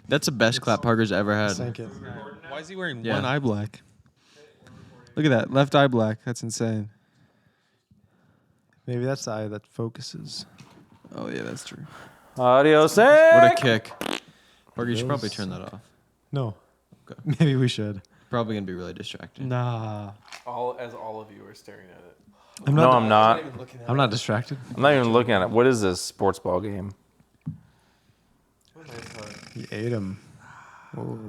That's the best clap Parker's ever had. Sank it. Why is he wearing Yeah. one eye black? Look at that. Left eye black. That's insane. Maybe that's the eye that focuses. Oh, yeah, that's true. Adios. What a kick. Parker, you should probably turn that off. No. Okay. Maybe we should. Probably going to be really distracting. Nah. All of you are staring at it. I'm No, not. I'm not. I'm not distracted. I'm not even looking at it. What is this sports ball game? He ate him.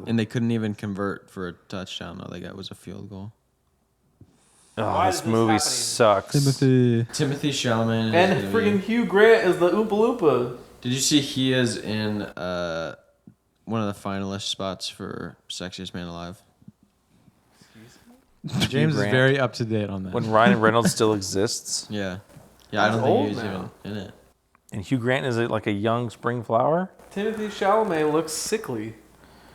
And they couldn't even convert for a touchdown. All they got was a field goal. Oh, Why this is this movie happening? sucks. Timothy. Timothy Chalamet. And is gonna friggin' Hugh Grant is the Oompa Loompa. Did you see he is in one of the finalist spots for Sexiest Man Alive? James is Grant. very up to date on that. When Ryan Reynolds still exists, Yeah. Yeah, I That's don't think old he was now. even in it. and Hugh Grant is like a young spring flower. Timothy Chalamet looks sickly.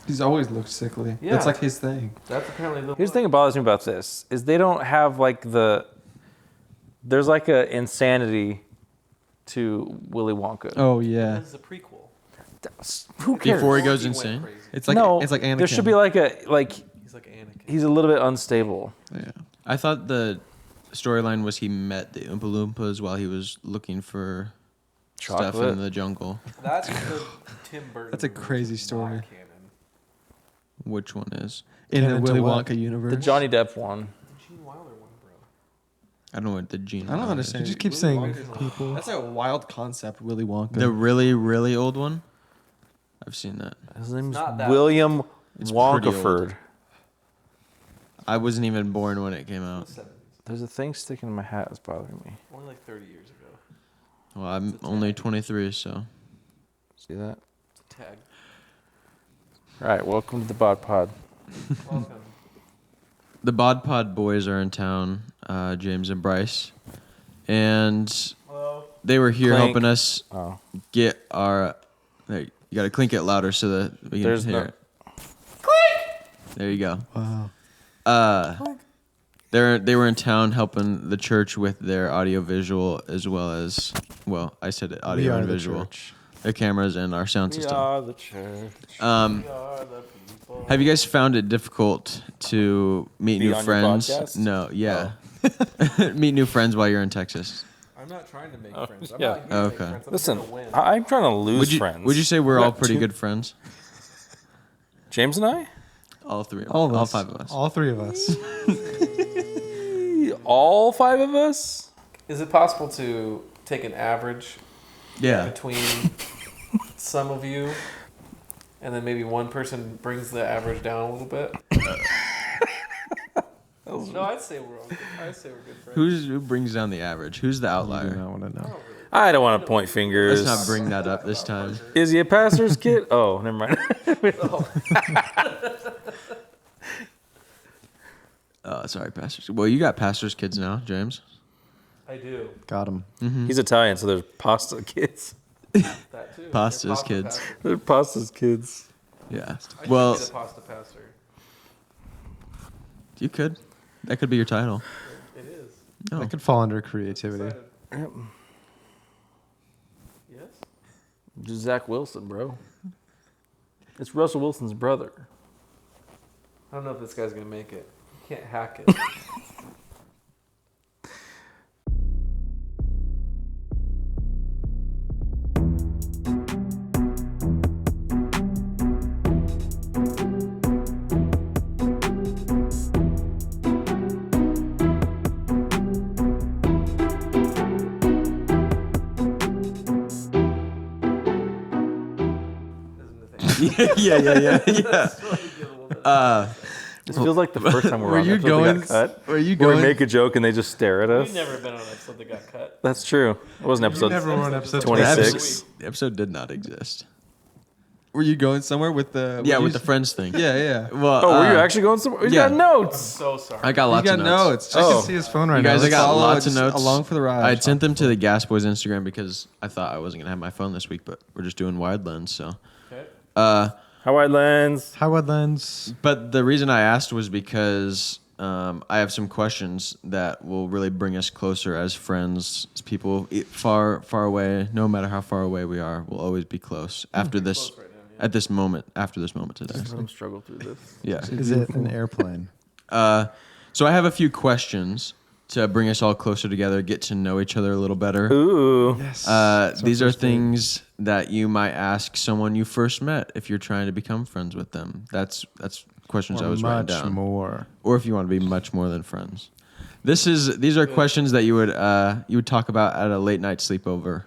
He's always looked sickly. Yeah. That's like his thing. That's apparently the. Here's the thing that bothers me about this is they don't have like there's like a insanity to Willy Wonka. Oh, yeah. This is a prequel. Who cares? Before he goes He went insane? crazy. It's like no, it's like Anakin. there should be like He's like Anakin. he's a little bit unstable. Yeah. I thought the storyline was he met the Oompa Loompas while he was looking for stuff Chocolate. in the jungle. That's the Tim Burton. That's a version, crazy not story. canon. Which one is? In the Canon to Willy what? Wonka universe. The Johnny Depp one. Gene Wilder one, bro. I don't know what the gene. I don't is. understand. You just keep Willy saying Wonka's people. That's a wild concept, Willy Wonka. The really, really old one? I've seen that. His name's not that William It's pretty old. Wonkaford. I wasn't even born when it came out. 70s. There's a thing sticking in my hat that's bothering me. Only like 30 years ago. Well, I'm only 23, so. See that? It's a tag. All right, welcome to the Bod Pod. Welcome. The Bod Pod boys are in town, James and Bryce. And Hello. they were here Clink. helping us Oh, get our. There, you got to clink it louder so that we can There's hear no- it. Clink! There you go. Wow. They were in town helping the church with their audio visual as well as, well, I said it, We audio are and the visual. church. Their cameras and our sound we system. are the church. We are the people. Have you guys found it difficult to meet Be new on your friends? podcast? No, yeah. Meet new friends while you're in Texas. I'm not trying to make friends. I'm yeah. not here to Okay. make friends. I'm Listen, here to win. I'm trying to lose friends. Would you say we're We all got pretty two- good friends? James and I? All three of us. All of All us. 5 of us. All three of us. All 5 of us? Is it possible to take an average Yeah. between some of you, and then maybe one person brings the average down a little bit? No, I'd say we're all good. I'd say we're good friends. Who brings down the average? Who's the I do outlier? not want to know. I don't want to point fingers. Let's not bring that up this time. Is he a pastor's kid? Oh, never mind. Oh, sorry, pastors. Well, you got pastors' kids now, James. I do. Got him. He's Italian, so there's pasta kids. That too. Pasta's They're pasta kids. pastor. There's pasta's kids. Yeah. I Well, should be the pasta pastor. you could. That could be your title. It is. Oh. That could fall under creativity. Excited. Yes. Just Zach Wilson, bro. It's Russell Wilson's brother. I don't know if this guy's gonna make it. You can't hack it. Isn't the thing. yeah. This feels like the first time we're Were on you episode that going? got cut. Were you Where we going? make a joke and they just stare at us. We've never been on an episode that got cut. That's true. It wasn't episode. never were on episode 26. The episode did not exist. Were you going somewhere with the? Yeah, you with the friends thing. Yeah, yeah. Well, Oh, were you actually going somewhere? You yeah. got notes. So sorry. I got You lots got of notes. notes. I Oh. can see his phone right You now. guys, I Let's got follow lots of just notes. along for the ride. I sent them to the Gas Boys Instagram because I thought I wasn't gonna have my phone this week, but we're just doing wide lens. So, Okay. How wide lens? Howard Lens. but the reason I asked was because I have some questions that will really bring us closer as friends, as people far away. No matter how far away we are, we'll always be close after this. Close right now, at this moment, after this moment today. Let them struggle through this. Yeah. Is it an airplane? So I have a few questions to bring us all closer together, get to know each other a little better. Ooh. Yes. These are things that you might ask someone you first met if you're trying to become friends with them. That's questions I was writing much down. more. Or if you want to be much more than friends. These are questions that you would talk about at a late night sleepover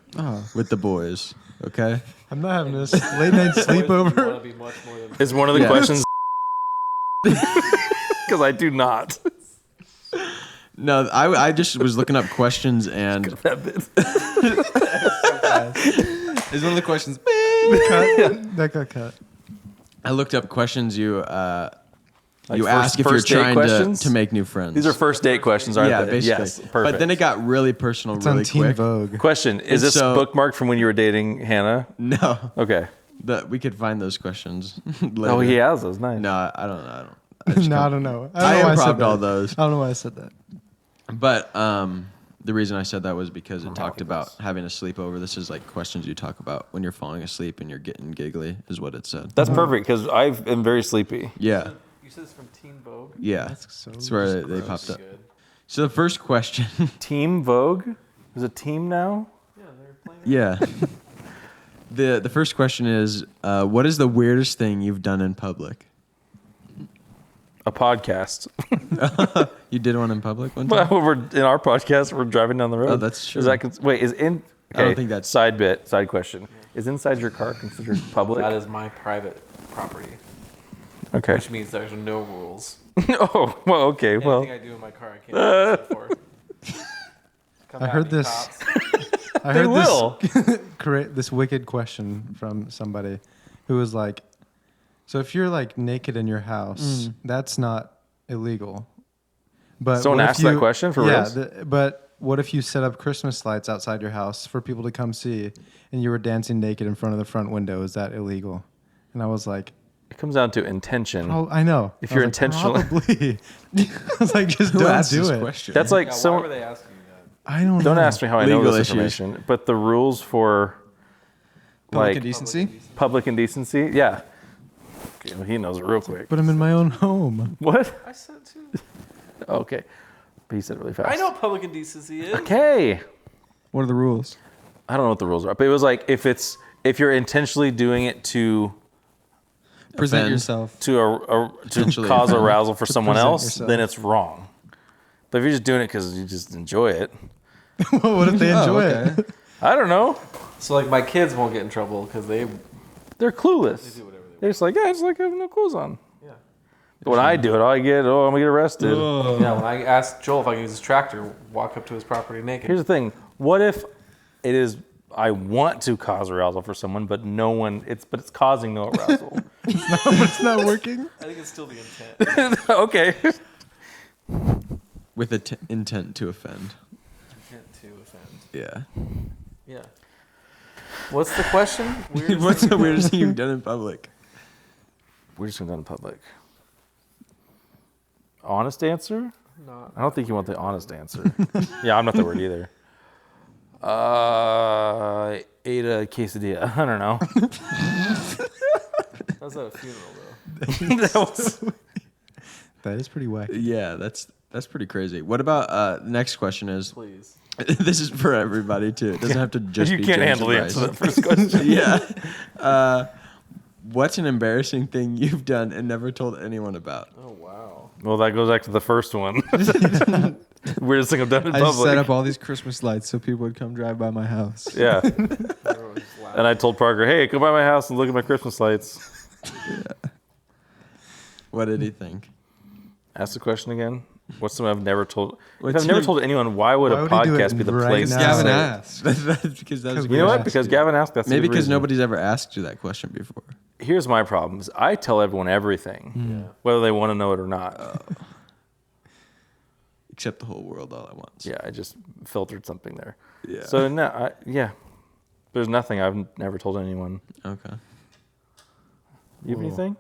with the boys. Okay. I'm not having this late night Want to sleepover. be much more than Is one of the Yeah. questions because I do not. No, I just was looking up questions and That bit. Is one of the questions. Cut. That got cut. I looked up questions you Like you first- ask if you're first date trying questions? to make new friends. These are first date questions, aren't yeah, they? basically. Yes, perfect. But then it got really personal It's really on Teen quick. Vogue. Question: Is this So- bookmarked from when you were dating Hannah? No, Okay. we could find those questions later. Oh, he has those. Nice. No, I don't know. No, I don't know. I don't know why I said improved all that. those. I don't know why I said that. But the reason I said that was because it talked about having a sleepover. This is like questions you talk about when you're falling asleep and you're getting giggly, is what it said. That's perfect because I am very sleepy. Yeah, You said it's from Teen Vogue. yeah. so That's where they popped up. Good. So the first question, Team Vogue is a team now. Yeah, they're playing. yeah. The first question is, what is the weirdest thing you've done in public? A podcast. You did one in public one time? Well, we're in our podcast. We're driving down the road. Oh, that's true. Is that wait? Is in? Okay, I don't think that's- side question. Is inside your car considered public? That is my private property, Okay. which means there's no rules. Oh well. Okay. Well. Anything I do in my car, I can't be arrested for. Come I at heard me, this. cops. I They heard will. this wicked question from somebody who was like, so if you're like naked in your house, that's not illegal. But Someone what if asked that question for yeah, reals? but what if you set up Christmas lights outside your house for people to come see and you were dancing naked in front of the front window? Is that illegal? And I was like, It comes down to intention. oh, I know. If I you're was like, intentional- Probably. I was like, just Who don't asked do this it. question? That's like Yeah, why so. were they asking you that? I don't know. Don't ask me how I know Legal this issues. information, but the rules for Public like indecency. public indecency. Yeah. Okay, well, he knows it real quick. But I'm in my own home. What? I said too. Okay. But he said it really fast. I know what public indecency is. Okay. What are the rules? I don't know what the rules are, but it was like if you're intentionally doing it to Present Offend. yourself. to Potentially cause offend. arousal for someone present else, yourself. then it's wrong. But if you're just doing it because you just enjoy it, Well, what if they enjoy okay. it? I don't know. So like my kids won't get in trouble because they They're clueless. do whatever they They're just like, yeah, it's like having no clothes on. Yeah. But when I do it, I'm gonna get arrested. want. Yeah. When I asked Joel if I could use his tractor, walk up to his property naked. Here's the thing: what if it is I want to cause arousal for someone, but no one? It's causing no arousal. It's not working. I think it's still the intent. Okay. With intent to offend. Intent to offend. Yeah. Yeah. What's the question? Weirdest What's the weirdest thing you've done in public? We're just gonna done in public. Honest answer? Not. I don't think you want the honest answer. Yeah, I'm not the word either. I ate a quesadilla. I don't know. That was at a funeral though. That was- That is pretty wacky. Yeah, that's pretty crazy. What about next question is Please. this is for everybody too. It doesn't have to just you be can't James handle the and answer to Bryce. that first question. Yeah. What's an embarrassing thing you've done and never told anyone about? Oh wow. Well, that goes back to the first one. Weirdest thing I've done in I public. set up all these Christmas lights so people would come drive by my house. Yeah. Everyone just laughed. And I told Parker, hey, come by my house and look at my Christmas lights. What did he think? Ask the question again. What's something I've never told? If What's I've never your- told anyone, why would Why a would he do podcast it be the right place now? to Gavin say it? asked. That's because that was a We You know good what? answer. Because Gavin asked, that's a Maybe good because reason. nobody's ever asked you that question before. Here's my problem: is I tell everyone everything, whether they want to know it or not. Except the whole world all at once. Yeah, I just filtered something there. Yeah. So no, there's nothing I've never told anyone. Okay. You have anything?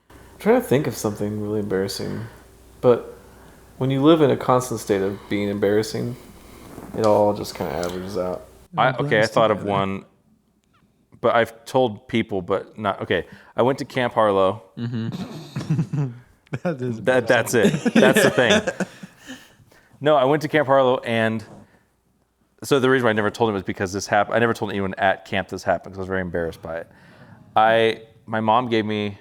I'm trying to think of something really embarrassing, but when you live in a constant state of being embarrassing, it all just kind of averages out. I thought of one but I've told people, but not okay. I went to Camp Harlow. That's it. That's the thing. No, I went to Camp Harlow, and so the reason why I never told him was because this happened. I never told anyone at camp this happened because I was very embarrassed by it. My mom gave me,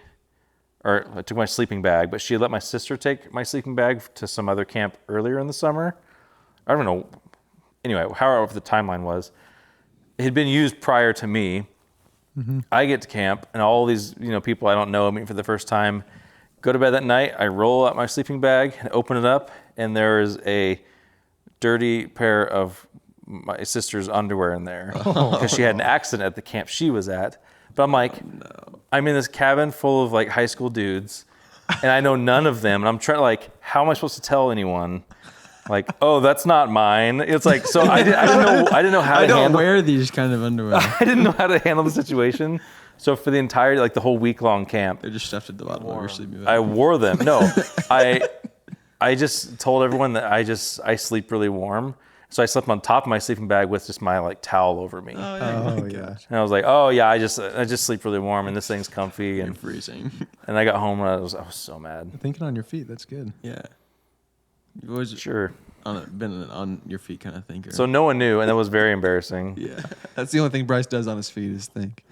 or I took my sleeping bag, but she had let my sister take my sleeping bag to some other camp earlier in the summer. I don't know. Anyway, however the timeline was, it had been used prior to me. I get to camp, and all these people I don't know meet for the first time. Go to bed that night. I roll out my sleeping bag and open it up, and there is a dirty pair of my sister's underwear in there because she had an accident at the camp she was at. But I'm like, I'm in this cabin full of like high school dudes, and I know none of them, and I'm trying like, how am I supposed to tell anyone? Like, oh, that's not mine. It's like, so I didn't know how to I don't handle. wear these kind of underwear. I didn't know how to handle the situation. So for the entire, like the whole week-long camp, They're just stuffed at the bottom of your sleeping bag. I wore them. No, I just told everyone that I sleep really warm. So I slept on top of my sleeping bag with just my like towel over me. Oh yeah. And I was like, oh yeah, I just sleep really warm and this thing's comfy. You're And freezing. and I got home and I was so mad. Thinking on your feet. That's good. Yeah. You've always Sure. been an on your feet kind of thinker. So no one knew, and that was very embarrassing. yeah. That's the only thing Bryce does on his feet is think.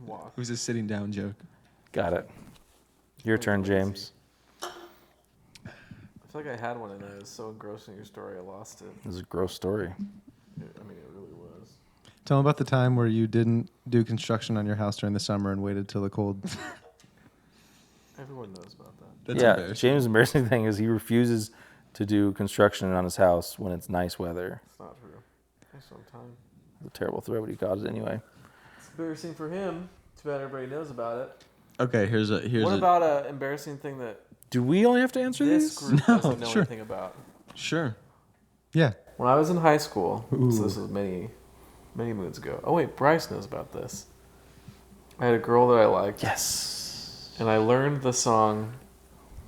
Walk. It was a sitting down joke. Got it. Your turn, James. I feel like I had one and I was so engrossed in your story I lost it. This is a gross story. I mean, it really was. Tell them about the time where you didn't do construction on your house during the summer and waited till the cold. Everyone knows about that. That's yeah, embarrassing. James' embarrassing thing is he refuses to do construction on his house when it's nice weather. It's not true. Thanks for time. It's a terrible threat, but he got it anyway. It's embarrassing for him. Too bad everybody knows about it. Okay, here's What about an embarrassing thing that Do we only have to answer this these? group doesn't know anything about? Sure. Yeah. When I was in high school, Ooh. so this was many moons ago. Oh wait, Bryce knows about this. I had a girl that I liked, Yes. and I learned the song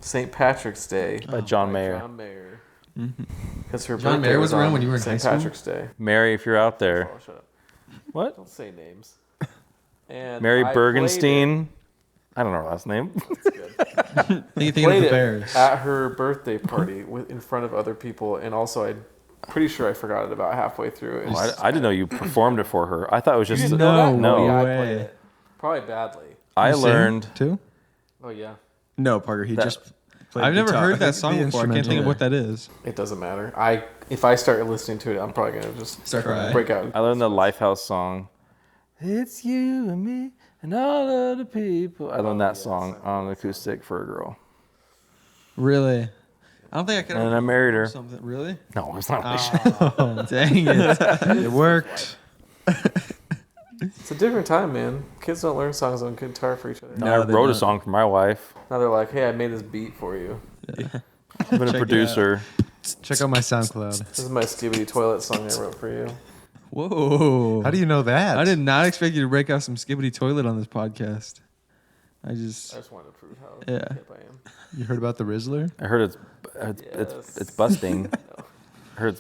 "St. Patrick's Day" By John Mayer. John Mayer. Mm-hmm. Because her John birthday Mayer was around on when you were in high St. school? Patrick's Day. Mary, if you're out there. Oh, shut up. What? Don't say names. And Mary I played Bergenstein. I don't know her last name. it. That's good. You think of Played the it Bears. at her birthday party in front of other people, and also I'm pretty sure I forgot it about halfway through. It Oh, I didn't know you performed it for her. I thought it was You just. didn't know that? No. Oh, yeah, I way. played it. Probably badly. I You sing, learned. too. Oh yeah. No, Parker. He That- just. Played I've never guitar. heard that song The before. I can't think of what that is. It doesn't matter. If I start listening to it, I'm probably gonna just Start crying. break out. I learned the Lifehouse song. It's you and me and all of the people. I learned that song on acoustic for a girl. Really? I don't think I could. And I married her. Something really? No, it's not. Oh, dang it! It worked. It's a different time, man. Kids don't learn songs on guitar for each other. No, I they wrote a don't. song for my wife. Now they're like, "Hey, I made this beat for you. I've been a Check it producer. Check out my SoundCloud. This is my Skibbity Toilet song I wrote for you." Whoa! How do you know that? I did not expect you to break out some skibbity toilet on this podcast. I I just just wanted to prove how Yeah. hip I am. You heard about the Rizzler? I heard Yes. it's busting. I heard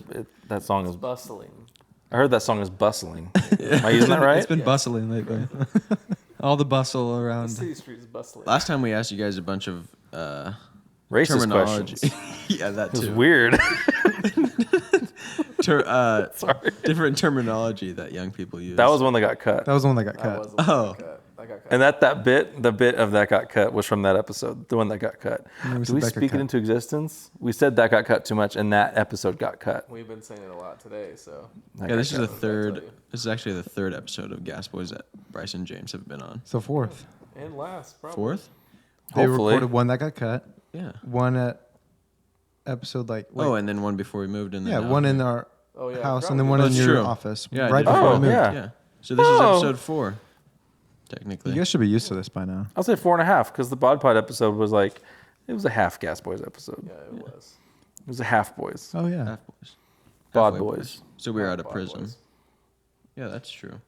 that song is. Bustling. I heard that song is bustling. Am I using that right? it's been Yeah. bustling lately. All the bustle The around. city street is bustling. Last time we asked you guys a bunch of Racist terminology. questions. Yeah, that It was too. weird. Sorry. Different terminology that young people use. That was one that got cut. That was the one that got That cut. was the one Oh. that got cut. That got cut. And the bit of that got cut was from that episode, the one that got cut. And then we Do said we that got speak it cut. into existence? We said that got cut too much, and that episode got cut. We've been saying it a lot today, so That Yeah, got this is the cut. third. This is actually the third episode of Gas Boys that Bryce and James have been on. So fourth. and last probably. Fourth? They Hopefully. recorded one that got cut. Yeah. One at episode like Oh, and then one before we moved in. yeah, one in our Oh yeah. house I and then forgot one we in That's your true. office. Yeah, I right did before Oh, we moved. yeah. Yeah. So this is Oh. episode 4, technically. You guys should be used to this by now. I'll say 4.5 because the Bod Pod episode was like, it was a half Gas Boys episode. Yeah, it was. It was a half Boys. Oh yeah. Half boys. Bod Halfway Boys. So we were out of Bod prison. Boys. Yeah, that's true.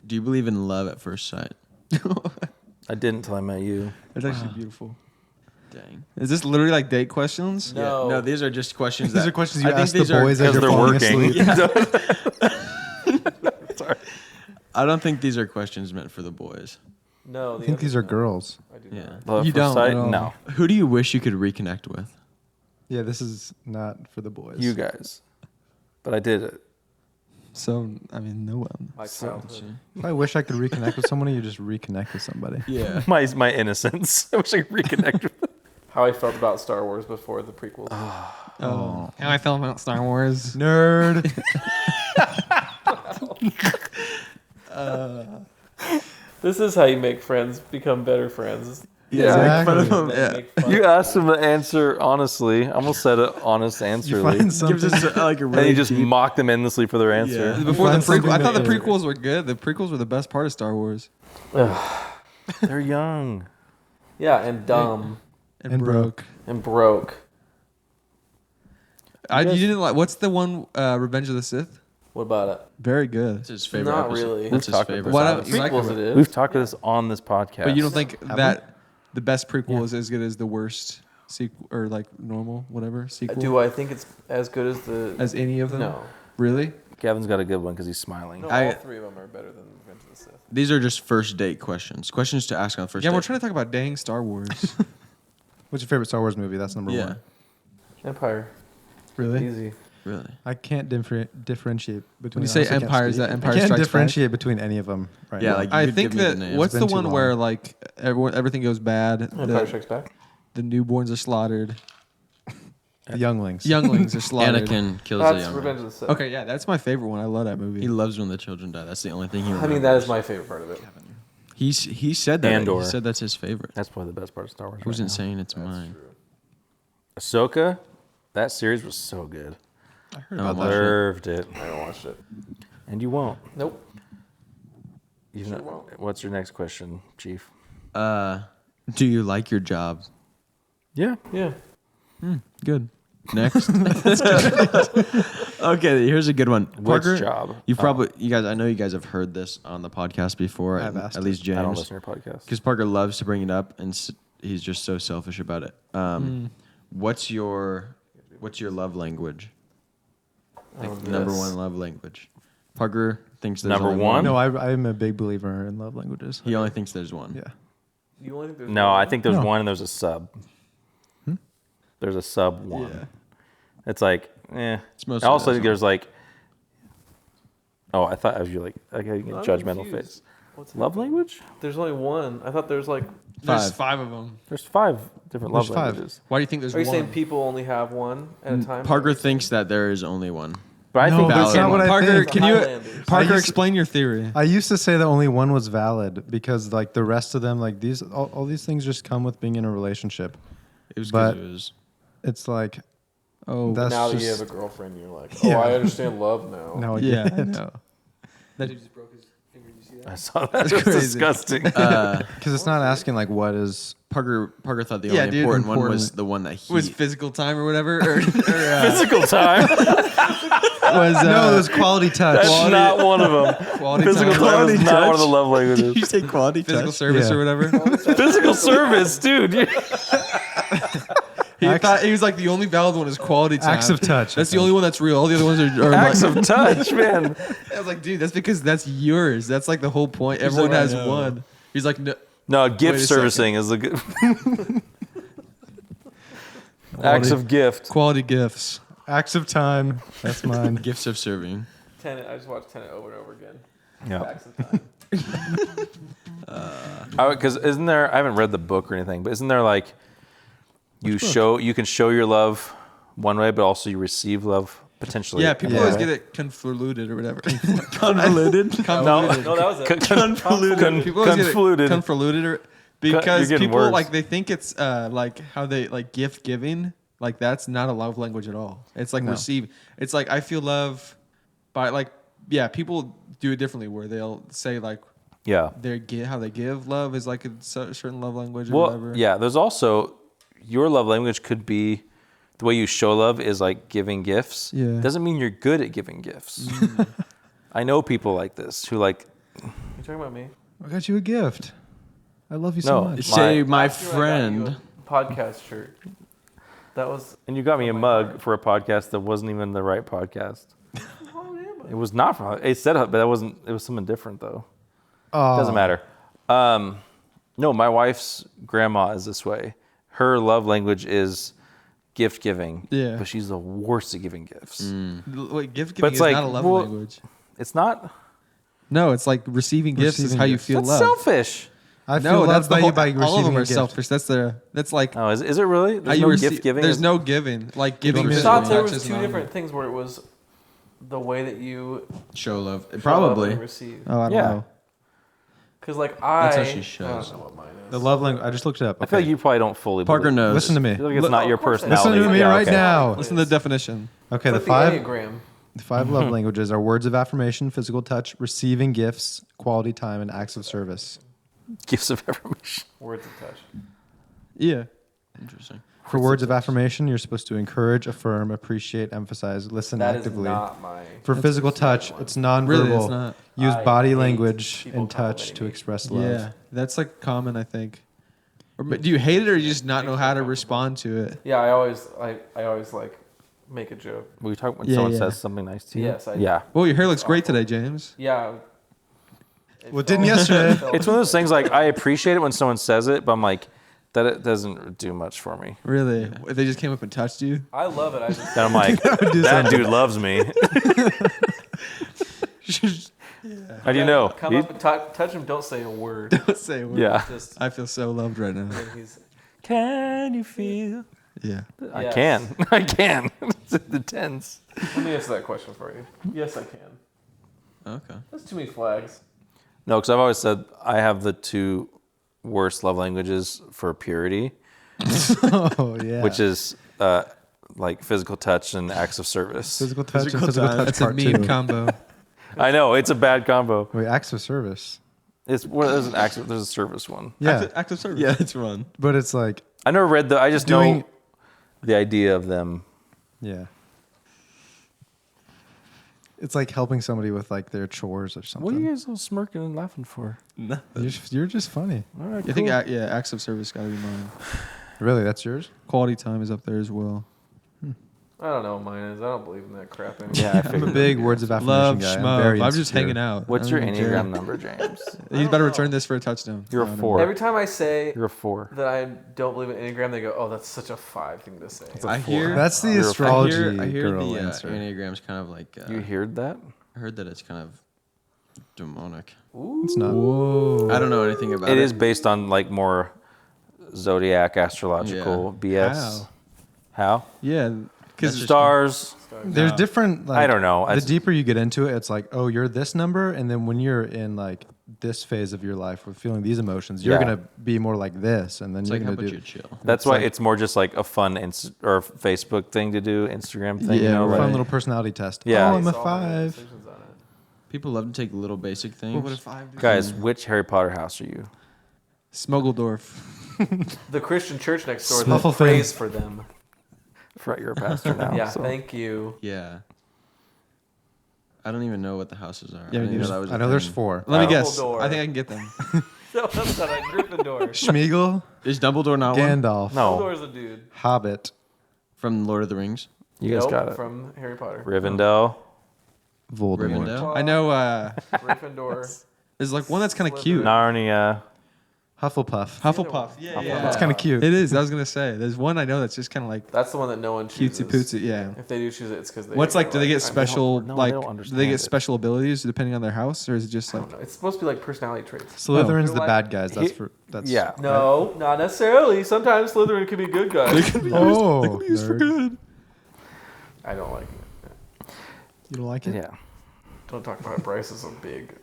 Do you believe in love at first sight? I didn't until I met you. It's actually beautiful. Dang. Is this literally like date questions? No. Yeah, no, these are just questions. These that, are questions you I think ask the these are- boys as Because you're they're falling working. asleep. Sorry. I don't think these are questions meant for the boys. No, I think these are girls. I do Yeah. not. Love at You first don't sight? at all. No. Who do you wish you could reconnect with? Yeah, this is not for the boys. You guys. But I did it. So I mean, no one. My childhood. If I wish I could reconnect with somebody, you just reconnect with somebody. Yeah. My innocence. I wish I could reconnect with it. How I felt about Star Wars before the prequels. Oh, how I felt about Star Wars. Nerd. This is how you make friends become better friends. Yeah, Make fun of exactly. them. Yeah. Make fun You of- asked him to answer honestly. I almost said an honest You answer. find Gives something. us like a And really you just deep- mocked them endlessly for their answer. Yeah. Before the Find something prequel, I thought the that- prequels were good. The prequels were the best part of Star Wars. They're young. Yeah, and dumb and broke. and broke. You didn't like. What's the one? Revenge of the Sith. What about it? Very good. What's his favorite Not episode? really. What's his We've talked favorite? What about else you like Prequels about it it? is. We've talked about this on this podcast. But you don't think Have that the best prequel is as good as the worst sequel or like normal whatever sequel? Do I think it's as good as the? As any of them? No. Really? Gavin's got a good one because he's smiling. No, I- all three of them are better than Revenge of the Sith. These are just first date questions. Questions to ask on the first Yeah, date. we're trying to talk about dang Star Wars. What's your favorite Star Wars movie? That's number Yeah. one. Empire. Really? Easy. Really? I can't differentiate between. When you say honestly, I can't Empire, is speak. that Empire I can't Strikes Back? differentiate between any of them right Yeah, now. like- I You could think give me the that names. what's It's the been too one where long. like everything goes bad, Empire Strikes Back. the newborns are slaughtered, the younglings. younglings are slaughtered. Anakin kills That's the young Revenge man. of the Sith. Okay, yeah, that's my favorite one. I love that movie. He loves when the children die. That's the only thing he I remembers. mean, that is my favorite part of it. He said that. Andor. He said that's his favorite. That's probably the best part of Star Wars. I wasn't right saying it's mine. now. Ahsoka, that series was so good. I heard Oh, about my- that. Deserved it. I don't watch it. And you won't. Nope. You Sure know, won't. what's your next question, Chief? Do you like your job? Yeah. Yeah. Good. Next. Okay, here's a good one. Which job? You probably, you guys, I know you guys have heard this on the podcast before. I've asked at it. least I don't James, listen to your podcast. because Parker loves to bring it up, and he's just so selfish about it. What's your love language? Like, number Yes. one love language. Parker thinks there's Number only one? No, I'm a big believer in love languages. He only thinks there's one. Yeah. You only think there's No, one? I think there's No. one and there's a sub. There's a sub one. Yeah. It's like, eh. It's mostly I also that think song. there's like, oh, I thought I was like, okay, you get I'm judgmental confused. face. What's Love happening? language? There's only one. I thought there's like. There's 5. of them. There's 5 different love There's 5. languages. Why do you think there's Are you one? saying people only have one at a time? Parker thinks that there is only one. But I No, think that's valid. not what I Parker, think. can you Highlanders. Parker I used to- explain your theory? I used to say that only one was valid because like the rest of them, like these, all these things just come with being in a relationship. It was But- because it was. It's like, Oh, that's Now that just you have a girlfriend, you're like, oh, Yeah. I understand love now. no, Yeah, I yeah, know. That dude just broke his finger. Did you see that? I saw that. It's crazy. disgusting. because it's not asking like what is. Parker thought the Yeah, only dude, important one was important. the one that he Was physical time or whatever? Or Physical time. was No, it was quality touch. That's not one of them. quality Physical time? time is not touch? one of the love languages. you say quality Physical touch? service Yeah. or whatever. Physical service, dude. He thought he was like the only valid one is quality time. Acts of touch. That's the only one that's real. All the other ones are Acts like, of touch, man. I was like, dude, that's because that's yours. That's like the whole point. Everyone like, I has know. one. He's like, no. No, Wait gift a servicing is the good. Acts of gift. Quality gifts. Acts of time. That's mine. Gifts of serving. Tenet. I just watched Tenet over and over again. Yeah. Facts of time. Because isn't there? I haven't read the book or anything, but isn't there like you can show your love one way, but also you receive love potentially. Yeah, people Yeah. always get it convoluted or whatever. Convoluted. No, No, that was it. convoluted. People always get it Convoluted. convoluted or You're because getting people words. like they think it's like how they like gift giving. Like that's not a love language at all. It's like No. receive. It's like I feel love by like yeah. People do it differently where they'll say like Yeah. how they give love is like a certain love language or Well, whatever. yeah. There's also your love language could be the way you show love is like giving gifts. Yeah. Doesn't mean you're good at giving gifts. I know people like this who like You talking about me? I got you a gift. I love you so No, much. it's- Say my Last year I got you friend. podcast shirt. That was. And you got me a mug for a podcast that wasn't even the right podcast. It was not from. It said, but that wasn't. It was something different though. Oh, Doesn't matter. No, my wife's grandma is this way. Her love language is gift giving. Yeah. But she's the worst at giving gifts. Wait, gift But giving it's is like, not a love well, language. It's not. No, it's like receiving gifts is Receiving how you gifts. feel That's love. selfish. I feel No, loved that's the by whole. you by All of receiving them a are gift. selfish. That's like. Oh, is it really? There's how no you gift giving. There's no giving. Like giving. me I a physical thought there touch was is two not- different things where it was the way that you Show love. show love Probably. and receive. Oh, I don't Yeah. know. Because like That's how I she don't shows. know what mine is. The love language. I just looked it up. I feel Okay. like you probably don't fully. Parker believe. knows. Listen to me. I feel like it's Look- not oh, your of course I know. personality. Listen to me Yeah, right okay. now. Listen to the definition. Okay, It's the like five Enneagram. the five love languages are words of affirmation, physical touch, receiving gifts, quality time, and acts of service. Gifts of affirmation. Words of touch. Yeah. Interesting. For words of affirmation, you're supposed to encourage, affirm, appreciate, emphasize, listen That is actively. not my. For physical touch, one. it's nonverbal. Really, it's not. Use I body hate language people and touch complimenting to me. express love. Yeah. That's like common, I think. Or, but do you hate it or you just not know how to respond to it? Yeah, I always like make a joke. Will you talk when Yeah, someone yeah. says something nice to you? Yes, I- Yeah. Well, your hair looks great today, James. Yeah. Well, it didn't yesterday. It's one of those things like I appreciate it when someone says it, but I'm like, that it doesn't do much for me. Really? If they just came up and touched you? I love it. I just Then I'm like, that dude loves me. How do you know? Come up and touch him. Don't say a word. Let's say a word. Yeah. Just I feel so loved right now. he's. Can you feel? Yeah. I Yes. can. I can. It's in the tens. Let me answer that question for you. Yes, I can. Okay. That's too many flags. No, because I've always said I have the two worst love languages for purity, Oh yeah. which is like physical touch and acts of service. physical touch Physical and physical touch. touch That's a part meme two. combo. I know it's a bad combo. Wait, acts of service. It's well, there's a service one. Yeah, Active service. Yeah, it's run. but it's like I never read the. I just Doing- know the idea of them. yeah. It's like helping somebody with like their chores or something. What are you guys all smirking and laughing for? You're just funny. All right, I think, acts of service got to be mine. Really, that's yours? Quality time is up there as well. I don't know what mine is. I don't believe in that crap anymore. Yeah, I I'm a figured. big words of affirmation Love, guy. schmo. I'm very I'm just insecure. hanging out. What's I your don't even care. Enneagram number, James? He's about to return this for a touchdown. You're a No, no. 4. Every time I say You're a 4. that I don't believe in Enneagram, they go, "Oh, that's such a 5 thing to say." I hear. That's the You're a- astrology I hear girl the answer. Enneagram's kind of like. You heard that? I heard that it's kind of demonic. It's not. Whoa. I don't know anything about It it. is based on like more zodiac astrological BS. How? Yeah. That's Because Stars. There's different. Like, I don't know. The It's- deeper you get into it, it's like, oh, you're this number, and then when you're in like this phase of your life, with feeling these emotions, you're Yeah. gonna be more like this, and then It's you're like how gonna about do. you chill? That's It's why like- it's more just like a fun or Facebook thing to do, Instagram thing. Yeah, you know, right. Fun like, little personality test. Yeah. Oh, I'm a Base all my 5. decisions on it. People love to take little basic things. what would a 5 do? guys, which Harry Potter house are you? Smuggledorf. The Christian church next door Snufflefin. that prays for them. Right, you're a pastor now. Yeah, so. thank you. Yeah. I don't even know what the houses are. Yeah, I didn't know there's- that was. I a know there's thing. 4. Let me guess. Dumbledore. I think I can get them. No, that's not a Gryffindor. Schmiegel, Is Dumbledore not one Gandalf, No, Dumbledore's a dude. Hobbit, from Lord of the Rings? you guys Nope, got it. from Harry Potter. Rivendell. Voldemort. Rivendell? I know Gryffindor. there's like one that's kind of cute. Narnia. Hufflepuff. Hufflepuff. Yeah, yeah. It's kind of cute. It is. I was going to say. There's one I know that's just kind of like That's the one that no one chooses. cutesy pootsy. Yeah. If they do choose it, it's because they. What's like, do they get I'm- special, no, they like, don't do understand they get it. special abilities depending on their house? Or is it just I like, don't know. It's supposed to be like personality traits. Slytherin's Oh. the bad guys. That's for that's Yeah. No, not necessarily. Sometimes Slytherin can be good guys. Oh, nerd. good. I don't like it. You don't like it? Yeah. Don't talk about it. Bryce is a big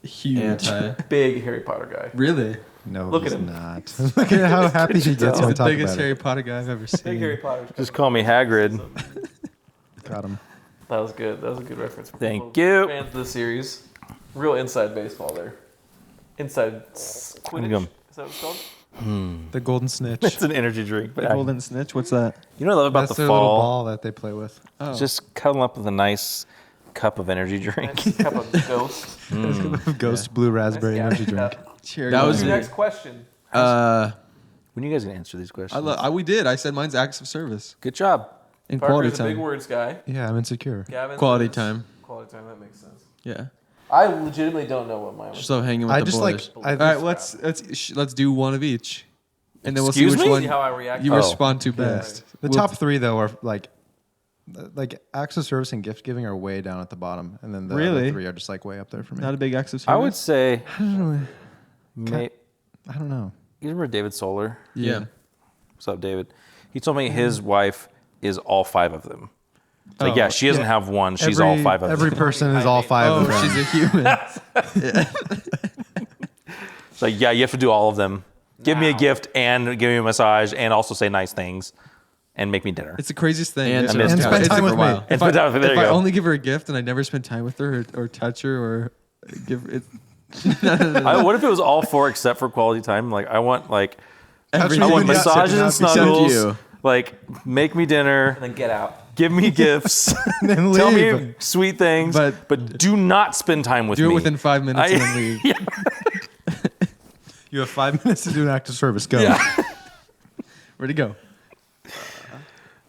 Huge. Harry Potter guy. Really? No, Look he's at him. not. Look at how happy he gets He's when we the talk biggest about Harry it. Potter guy I've ever Big Harry seen. Potter. Just call me Hagrid. Got him. That was good. That was a good reference. For Thank people you. Fans of the series. Real inside baseball there. Inside Quidditch. Gum. Is that what it's called? The golden snitch. It's an energy drink. But Golden Snitch? What's that? you know what I love about That's the their little fall? ball that they play with. Oh. Just cuddle up with a nice cup of energy drink. Nice cup of ghost. Ghost blue raspberry Nice energy gap. drink. Cherry That What's was your it. next question? When are you guys gonna answer these questions? We did. I said mine's acts of service Good job. and quality Parker's a big time. words guy. Yeah, I'm insecure. Gavin. Quality time. Quality time. That makes sense. Yeah. I legitimately don't know what mine was. Just love hanging with I the just boys. like. I All right, let's do one of each, and then we'll Excuse see which me? one See how I react. you Oh. respond to Yeah. best. The We'll- top three though are like acts of service and gift giving are way down at the bottom, and then the other Really? three are just like way up there for me. Not a big acts of service. I would say, I don't know. may, I don't know. you remember David Solar? Yeah. What's up, David? He told me his wife is all 5 of them. It's like, yeah, she doesn't have one. She's all 5 of Every them. person is all 5 of Oh, them. she's a human. It's like, yeah, you have to do all of them. Give me a gift and give me a massage and also say nice things and make me dinner. It's the craisiest thing. And It's- spend it's- time it's- with for a me. while. And spend time with me. There If you I go. only give her a gift and I never spend time with her or touch her or give it. What if it was all 4 except for quality time? Like, I want like Everything I want you got massages and except snuggles. you. Like, make me dinner. And then get out. Give me gifts. And then Tell leave. me sweet things. But- But do not spend time with Do me. it within 5 minutes and then leave. You have 5 minutes to do an act of service. Go. Where'd he go?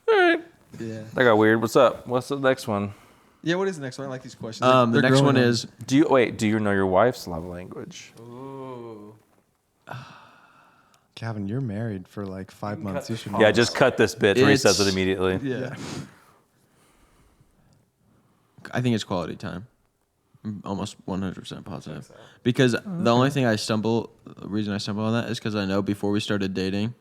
Alright. Yeah. That got weird. What's up? What's the next one? Yeah. What is the next one? I like these questions. The They're next growing one on me. is Do you know your wife's love language? Ooh. Gavin, you're married for like 5 can months. cut You this should. part. Yeah, just cut this bit where he says it It's- immediately. Yeah. I think it's quality time. I'm almost 100% positive. Because the only thing the reason I stumble on that is because I know before we started dating,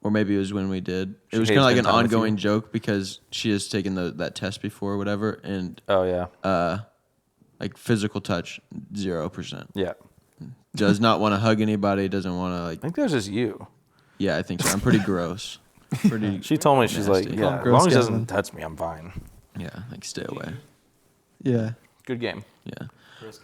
or maybe it was when we did, She it was hates kind of like an spending time with you? ongoing joke because she has taken that test before or whatever, and Oh yeah. like physical touch, 0%. Yeah. Does not want to hug anybody, doesn't want to I like, think that was just you. yeah, I think so. I'm pretty gross. Pretty, She told me she's like, Nasty. yeah, as Gross long as she Gavin. doesn't touch me, I'm fine. yeah, like stay away. Yeah. Good game. Yeah.